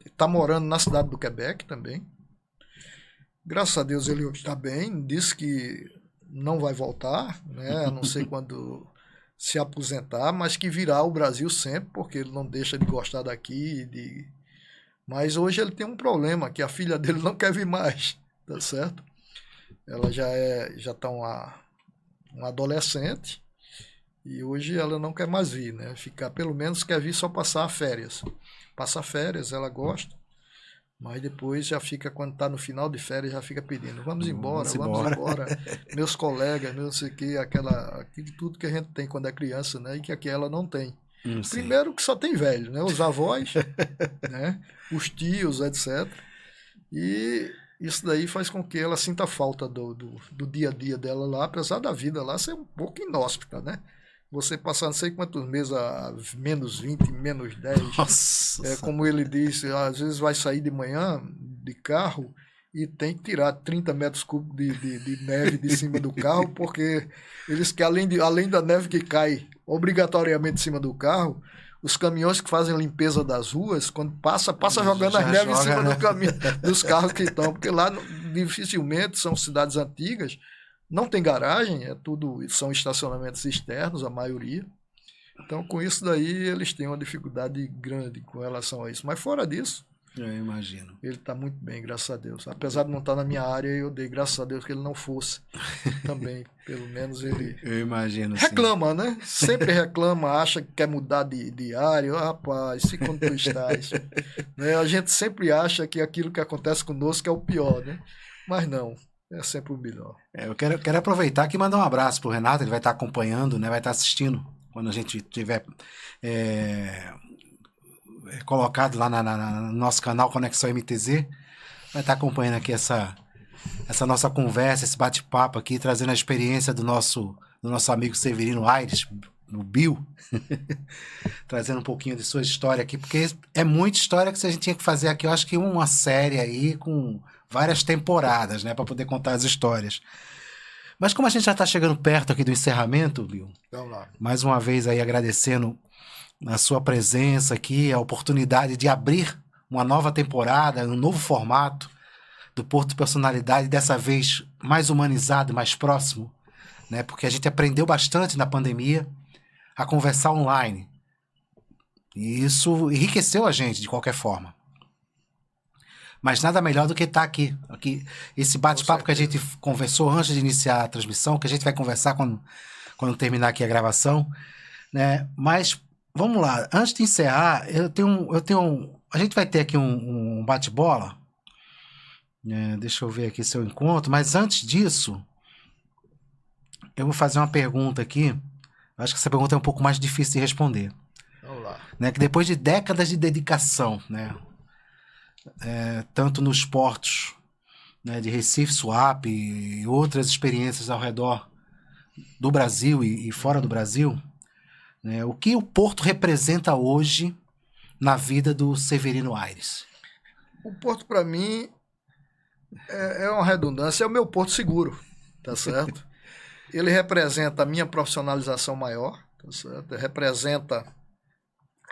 Está morando na cidade do Quebec também. Graças a Deus ele está bem, disse que não vai voltar, né? A não ser quando se aposentar, mas que virá ao Brasil sempre, porque ele não deixa de gostar daqui. Mas hoje ele tem um problema, que a filha dele não quer vir mais, tá certo? Ela já está uma adolescente e hoje ela não quer mais vir, né? Ficar, pelo menos quer vir só passar férias. Passa férias, ela gosta, mas depois já fica, quando está no final de férias, já fica pedindo, vamos embora. Meus colegas, não sei o que, aquilo tudo que a gente tem quando é criança, né? E que aqui ela não tem. Primeiro que só tem velho, né? Os avós, né? Os tios, etc. E isso daí faz com que ela sinta falta do dia a dia dela lá, apesar da vida lá ser um pouco inóspita, né? Você passar não sei quantos meses a menos 20, menos 10. Nossa. Como ele disse, às vezes vai sair de manhã de carro e tem que tirar 30 metros cúbicos de neve de cima do carro, porque eles que além da neve que cai obrigatoriamente em cima do carro, os caminhões que fazem a limpeza das ruas, quando passa jogando as neves em cima do caminho, dos carros que estão, porque lá dificilmente são cidades antigas, não tem garagem, são estacionamentos externos, a maioria. Então, com isso daí, eles têm uma dificuldade grande com relação a isso. Mas fora disso, eu imagino. Ele está muito bem, graças a Deus. Apesar de não estar na minha área, eu dei graças a Deus que ele não fosse também. Pelo menos ele... Eu imagino, reclama, sim. Né? Sempre reclama, acha que quer mudar de área. Oh, rapaz, se quando tu estás. Né? A gente sempre acha que aquilo que acontece conosco é o pior, né? Mas não, é sempre o melhor. Eu quero aproveitar aqui e mandar um abraço pro Renato. Ele vai estar acompanhando, né? Vai estar assistindo quando a gente tiver... colocado lá no nosso canal Conexão MTZ, vai estar acompanhando aqui essa nossa conversa, esse bate-papo aqui, trazendo a experiência do nosso amigo Severino Aires, o Bill, trazendo um pouquinho de sua história aqui, porque é muita história que a gente tinha que fazer aqui, eu acho que uma série aí com várias temporadas, né, para poder contar as histórias. Mas como a gente já está chegando perto aqui do encerramento, Bill, vamos lá. Mais uma vez aí agradecendo a sua presença aqui, a oportunidade de abrir uma nova temporada, um novo formato do Porto Personalidade, dessa vez mais humanizado, mais próximo, né? Porque a gente aprendeu bastante na pandemia a conversar online. E isso enriqueceu a gente de qualquer forma. Mas nada melhor do que estar aqui. Esse bate-papo que a gente conversou antes de iniciar a transmissão, que a gente vai conversar quando terminar aqui a gravação, né? Mas vamos lá, antes de encerrar, a gente vai ter aqui um bate-bola, deixa eu ver aqui se eu encontro, mas antes disso, eu vou fazer uma pergunta aqui, acho que essa pergunta é um pouco mais difícil de responder. Vamos lá. Né, que depois de décadas de dedicação, né, tanto nos portos, né, de Recife, Suape e outras experiências ao redor do Brasil e fora do Brasil, né, o que o Porto representa hoje na vida do Severino Aires? O Porto, para mim, é uma redundância, é o meu porto seguro, tá certo? Ele representa a minha profissionalização maior, tá certo? Representa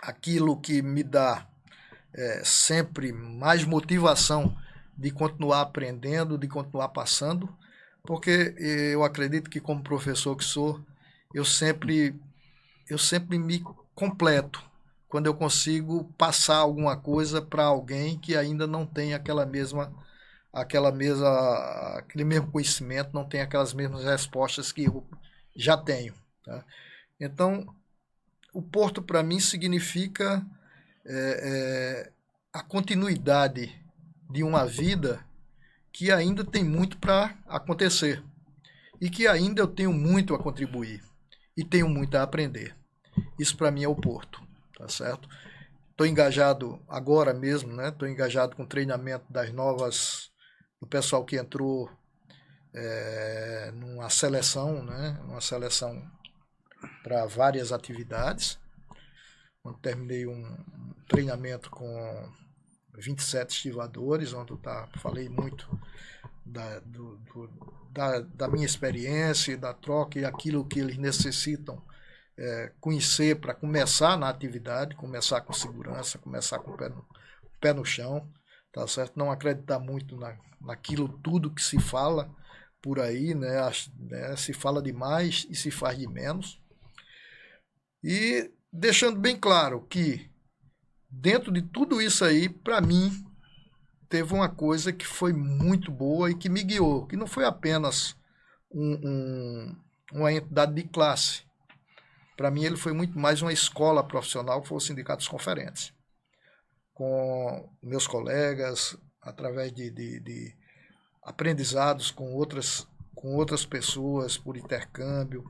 aquilo que me dá sempre mais motivação de continuar aprendendo, de continuar passando, porque eu acredito que, como professor que sou, eu sempre me completo quando eu consigo passar alguma coisa para alguém que ainda não tem aquele mesmo conhecimento, não tem aquelas mesmas respostas que eu já tenho. Tá? Então, o Porto para mim significa a continuidade de uma vida que ainda tem muito para acontecer e que ainda eu tenho muito a contribuir e tenho muito a aprender. Isso para mim é o Porto, tá certo? Estou engajado agora mesmo, né? Estou engajado com o treinamento do pessoal que entrou numa seleção, né? Uma seleção para várias atividades. Quando terminei um treinamento com 27 estivadores, onde eu falei muito da minha experiência, da troca e aquilo que eles necessitam conhecer para começar na atividade, começar com segurança, começar com o pé no chão, tá certo? Não acreditar muito naquilo tudo que se fala por aí, né? Se fala demais e se faz de menos. E deixando bem claro que dentro de tudo isso aí, para mim, teve uma coisa que foi muito boa e que me guiou, que não foi apenas uma entidade de classe. Para mim, ele foi muito mais uma escola profissional, que foi o Sindicato dos Conferentes. Com meus colegas, através de aprendizados com outras pessoas, por intercâmbio,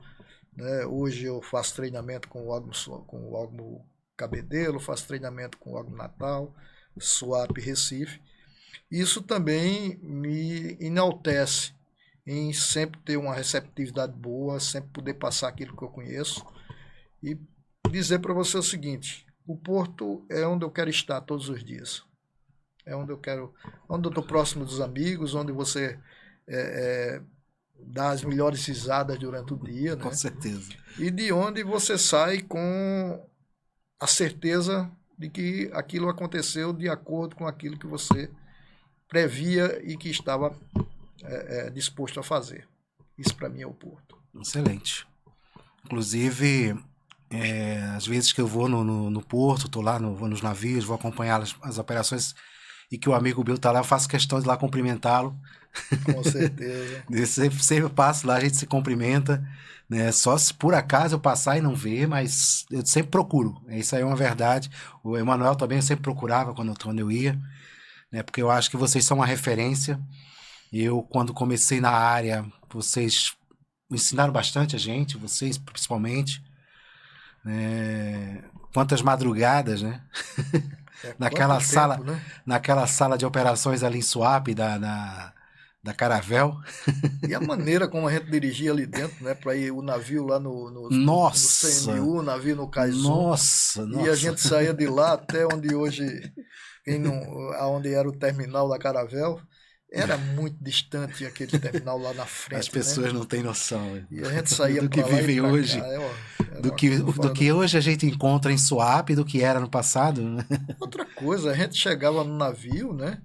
né? Hoje eu faço treinamento com o Ogmo Cabedelo, faço treinamento com o Ogmo Natal, SWAP Recife. Isso também me enaltece em sempre ter uma receptividade boa, sempre poder passar aquilo que eu conheço e dizer para você o seguinte: o Porto é onde eu quero estar todos os dias. É onde eu estou próximo dos amigos, onde você dá as melhores risadas durante o dia, né? Com certeza. E de onde você sai com a certeza de que aquilo aconteceu de acordo com aquilo que você previa e que estava disposto a fazer. Isso para mim é o Porto. Excelente. Inclusive, às vezes que eu vou no Porto, estou lá vou nos navios, vou acompanhar as operações e que o amigo Bill está lá, eu faço questão de lá cumprimentá-lo. Com certeza. sempre passo lá, a gente se cumprimenta, né? Só se por acaso eu passar e não ver, mas eu sempre procuro. Isso aí é uma verdade. O Emanuel também eu sempre procurava quando eu ia, né? Porque eu acho que vocês são uma referência. Eu, quando comecei na área, vocês ensinaram bastante a gente, vocês principalmente. Quantas madrugadas, né? Naquela sala, tempo, né? naquela sala de operações ali em Suape, da Caravel. E a maneira como a gente dirigia ali dentro, né? Para ir o navio lá no Nossa! CMU, o navio no Caizu. Nossa! E a gente saía de lá até onde hoje, aonde era o terminal da Caravel. Era muito distante aquele terminal lá na frente. As pessoas, né? não têm noção E a gente saía do que pra lá vivem e pra hoje. cá. Do que hoje a gente encontra em Suape do que era no passado. Né? Outra coisa, a gente chegava no navio, né?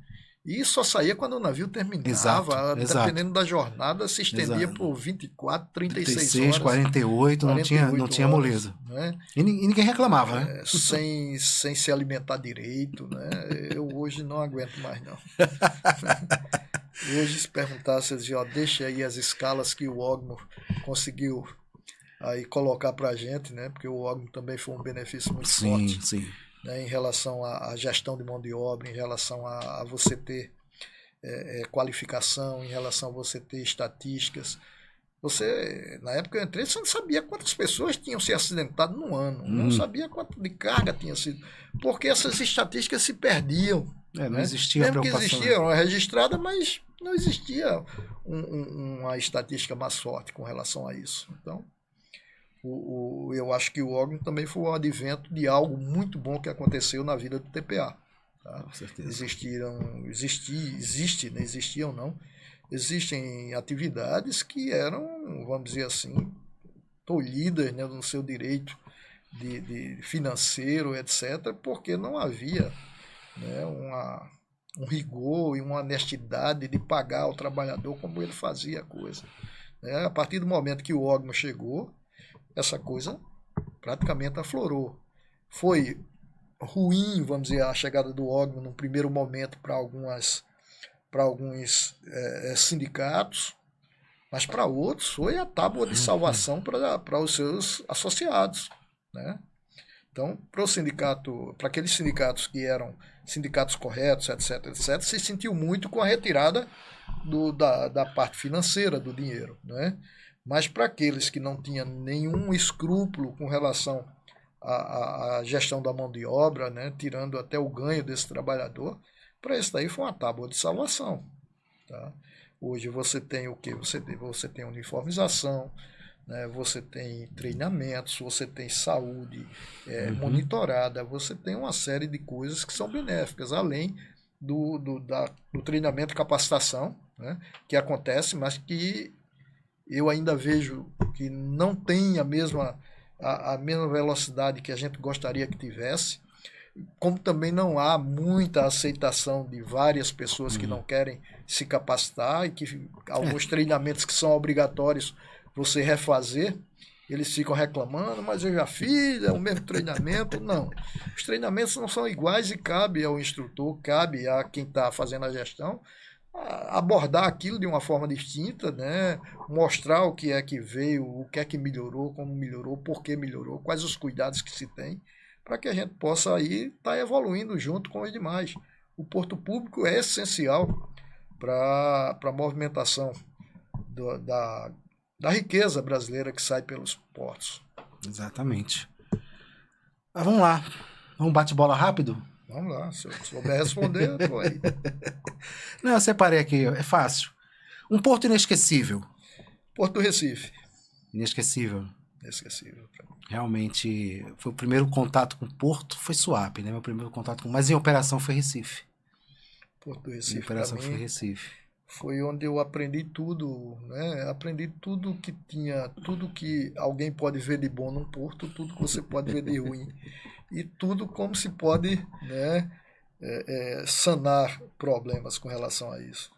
E só saía quando o navio terminava. Exato. Dependendo da jornada, se estendia por 24, 36 horas. 48, não tinha moleza. Né? E ninguém reclamava, né? Sem se alimentar direito, né? Eu hoje não aguento mais, não. Hoje, se perguntasse, eu dizia, deixa aí as escalas que o Ogmo conseguiu aí colocar pra gente, né? Porque o Ogmo também foi um benefício muito forte. Sim. Né, em relação à gestão de mão de obra, em relação a você ter qualificação, em relação a você ter estatísticas. Você, na época que eu entrei, você não sabia quantas pessoas tinham se acidentado no ano, não sabia quanto de carga tinha sido, porque essas estatísticas se perdiam. Não existia Mesmo que preocupação. existia uma registrada, mas não existia uma estatística mais forte com relação a isso. Então, eu acho que o Ogmo também foi o advento de algo muito bom que aconteceu na vida do TPA. Tá? Com certeza. Existem atividades que eram, vamos dizer assim, tolhidas, né, no seu direito de financeiro, etc., porque não havia, né, um rigor e uma honestidade de pagar ao trabalhador como ele fazia a coisa. Né? A partir do momento que o Ogmo chegou, essa coisa praticamente aflorou. Foi ruim, vamos dizer, a chegada do Ogmo no primeiro momento para alguns sindicatos, mas para outros foi a tábua de salvação para os seus associados. Né? Então, para aqueles sindicatos que eram sindicatos corretos, etc., etc., se sentiu muito com a retirada da parte financeira do dinheiro, né? Mas para aqueles que não tinham nenhum escrúpulo com relação à gestão da mão de obra, né? Tirando até o ganho desse trabalhador, para isso daí foi uma tábua de salvação, tá? Hoje você tem o quê? Você tem uniformização, né? Você tem treinamentos, você tem saúde monitorada, você tem uma série de coisas que são benéficas, além do treinamento e capacitação, né? Que acontece, mas que eu ainda vejo que não tem a mesma velocidade que a gente gostaria que tivesse, como também não há muita aceitação de várias pessoas que não querem se capacitar e que alguns treinamentos que são obrigatórios você refazer, eles ficam reclamando, mas eu já fiz, é o mesmo treinamento. Não, os treinamentos não são iguais e cabe ao instrutor, cabe a quem está fazendo a gestão, abordar aquilo de uma forma distinta, né? Mostrar o que é que veio, o que é que melhorou, como melhorou, por que melhorou, quais os cuidados que se tem, para que a gente possa aí estar evoluindo junto com os demais. O porto público é essencial para a movimentação da riqueza brasileira que sai pelos portos. Exatamente. Mas vamos lá. Vamos bate-bola rápido? Vamos lá, se eu souber responder, eu tô aí. Não, eu separei aqui, é fácil. Um porto inesquecível. Porto do Recife. Inesquecível. Inesquecível. Realmente, foi o primeiro contato com o Porto, foi Suape, né? Meu primeiro contato com... Mas em operação foi Recife. Porto do Recife, em operação foi Recife. Foi onde eu aprendi tudo, né? Aprendi tudo que tinha, tudo que alguém pode ver de bom num porto, tudo que você pode ver de ruim. E tudo como se pode, né, sanar problemas com relação a isso.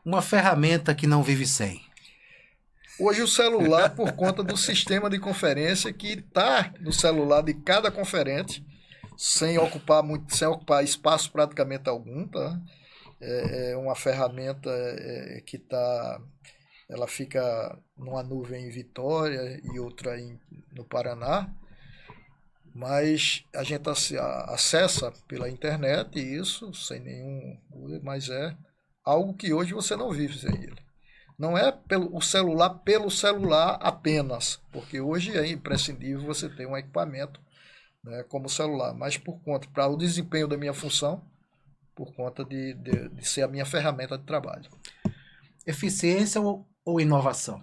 Uma ferramenta que não vive sem. Hoje o celular, por conta do sistema de conferência que está no celular de cada conferente, sem ocupar espaço praticamente algum, tá? É uma ferramenta que ela fica numa nuvem em Vitória e outra no Paraná, mas a gente acessa pela internet isso sem nenhum, mas é algo que hoje você não vive sem ele. Não é pelo celular apenas, porque hoje é imprescindível você ter um equipamento, né, como o celular, mas para o desempenho da minha função, por conta de ser a minha ferramenta de trabalho. Eficiência ou inovação?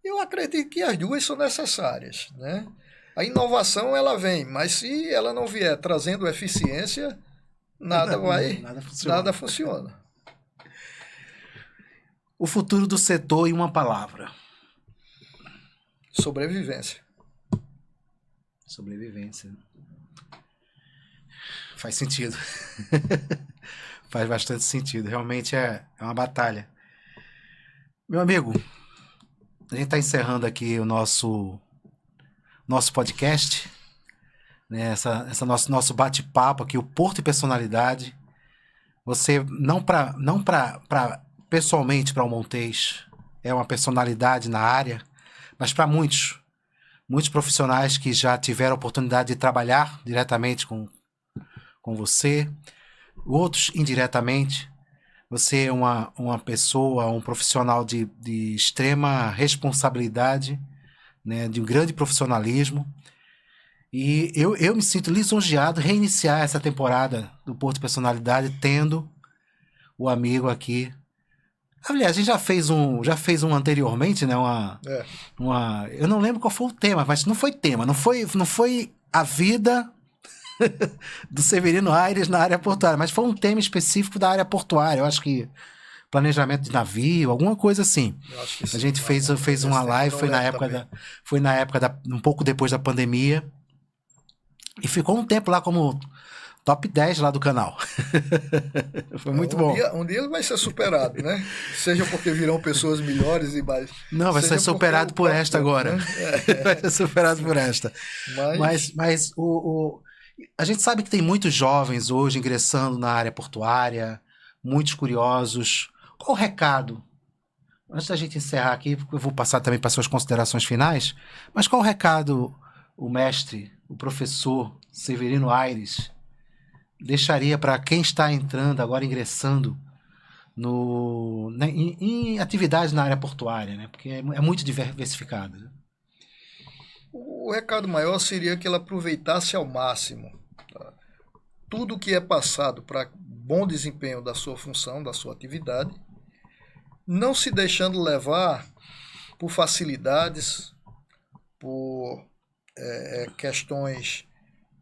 Eu acredito que as duas são necessárias, né? A inovação ela vem, mas se ela não vier trazendo eficiência, nada funciona. O futuro do setor em uma palavra. Sobrevivência. Sobrevivência. Faz sentido. Faz bastante sentido. Realmente é uma batalha. Meu amigo, a gente está encerrando aqui o nosso podcast, né? Essa nosso bate-papo aqui, o Porto e Personalidade. Você, não para pessoalmente para o Montez, é uma personalidade na área, mas para muitos profissionais que já tiveram a oportunidade de trabalhar diretamente com você, outros indiretamente. Você é uma pessoa, um profissional de extrema responsabilidade, né, de um grande profissionalismo. E eu me sinto lisonjeado reiniciar essa temporada do Porto Personalidade tendo o amigo aqui. Aliás, a gente já fez um anteriormente, né? Eu não lembro qual foi o tema, mas não foi tema, não foi a vida do Severino Aires na área portuária, mas foi um tema específico da área portuária. Eu acho que planejamento de navio, alguma coisa assim. A gente fez uma live, foi na época um pouco depois da pandemia, e ficou um tempo lá como top 10 lá do canal. Foi muito bom. Um dia ele vai ser superado, né? Seja porque virão pessoas melhores e mais. Não, vai ser superado por esta agora. Né? Vai ser superado por esta. Mas a gente sabe que tem muitos jovens hoje ingressando na área portuária, muitos curiosos. Qual o recado? Antes da gente encerrar aqui, eu vou passar também para suas considerações finais, mas qual o recado o mestre o professor Severino Aires deixaria para quem está entrando, agora ingressando em atividades na área portuária, né? Porque é muito diversificado, né? O recado maior seria que ela aproveitasse ao máximo, tá? Tudo que é passado para bom desempenho da sua função, da sua atividade, não se deixando levar por facilidades, por questões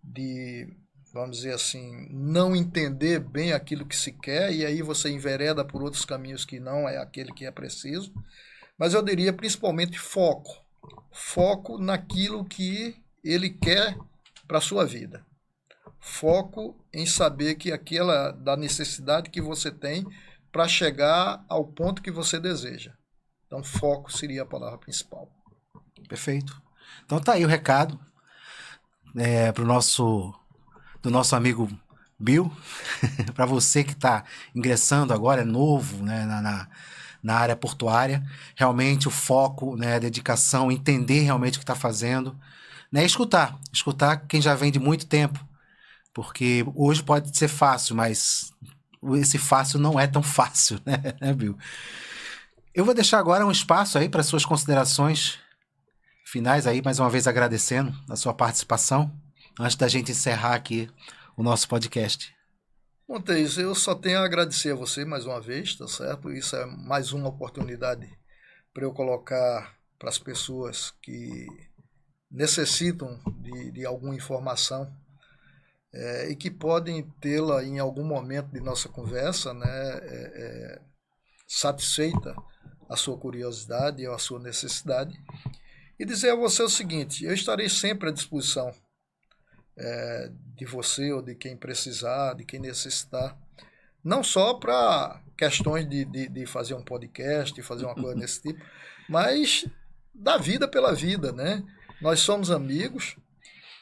de, vamos dizer assim, não entender bem aquilo que se quer, e aí você envereda por outros caminhos que não é aquele que é preciso. Mas eu diria principalmente foco. Foco naquilo que ele quer para a sua vida. Foco em saber que aquela da necessidade que você tem para chegar ao ponto que você deseja. Então, foco seria a palavra principal. Perfeito. Então tá aí o recado do nosso amigo Bill, para você que está ingressando agora, é novo, né, na área portuária. Realmente o foco, né, a dedicação, entender realmente o que está fazendo, né, escutar quem já vem de muito tempo, porque hoje pode ser fácil, mas esse fácil não é tão fácil, né, Bill? Eu vou deixar agora um espaço aí para suas considerações finais aí, mais uma vez agradecendo a sua participação, antes da gente encerrar aqui o nosso podcast. Montes, eu só tenho a agradecer a você mais uma vez, tá certo? Isso é mais uma oportunidade para eu colocar para as pessoas que necessitam de alguma informação e que podem tê-la em algum momento de nossa conversa, né, satisfeita a sua curiosidade ou a sua necessidade, e dizer a você o seguinte: eu estarei sempre à disposição de você ou de quem precisar, de quem necessitar, não só para questões de fazer um podcast, de fazer uma coisa desse tipo, mas da vida pela vida, né? Nós somos amigos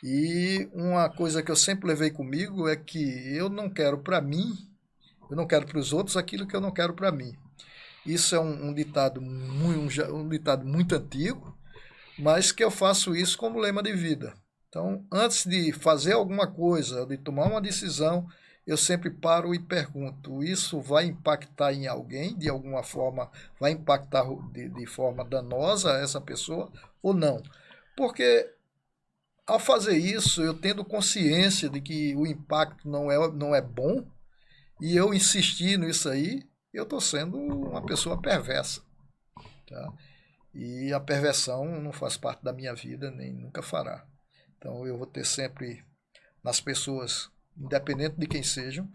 e uma coisa que eu sempre levei comigo é que eu não quero para mim, eu não quero para os outros aquilo que eu não quero para mim. Isso é um ditado muito antigo, mas que eu faço isso como lema de vida. Então, antes de fazer alguma coisa, de tomar uma decisão, eu sempre paro e pergunto: isso vai impactar em alguém, de alguma forma, vai impactar de forma danosa a essa pessoa ou não? Porque ao fazer isso, eu tendo consciência de que o impacto não é bom, e eu insistir nisso aí, eu estou sendo uma pessoa perversa, tá? E a perversão não faz parte da minha vida, nem nunca fará. Então eu vou ter sempre nas pessoas, independente de quem sejam,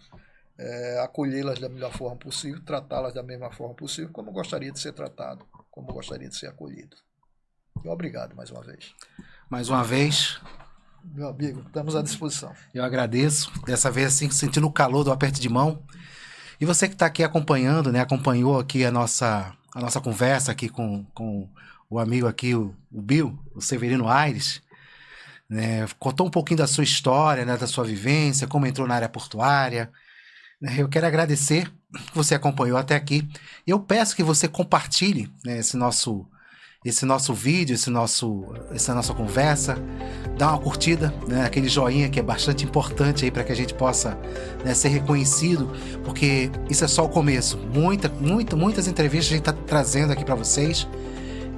acolhê-las da melhor forma possível, tratá-las da mesma forma possível, como gostaria de ser tratado, como gostaria de ser acolhido. E obrigado mais uma vez. Mais uma vez, meu amigo, estamos à disposição. Eu agradeço, dessa vez assim, sentindo o calor do aperto de mão. E você que está aqui acompanhando, né, acompanhou aqui a nossa conversa aqui com o amigo aqui, o Bill, o Severino Aires, né, contou um pouquinho da sua história, né, da sua vivência, como entrou na área portuária. Eu quero agradecer que você acompanhou até aqui. Eu peço que você compartilhe, né, esse nosso vídeo, essa nossa conversa, dá uma curtida, né, aquele joinha que é bastante importante aí para que a gente possa, né, ser reconhecido, porque isso é só o começo. Muitas entrevistas a gente está trazendo aqui para vocês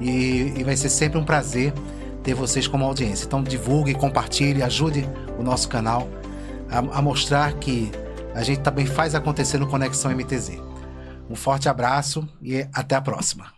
e vai ser sempre um prazer ter vocês como audiência. Então divulgue, compartilhe, ajude o nosso canal a mostrar que a gente também faz acontecer no Conexão MTZ. Um forte abraço e até a próxima.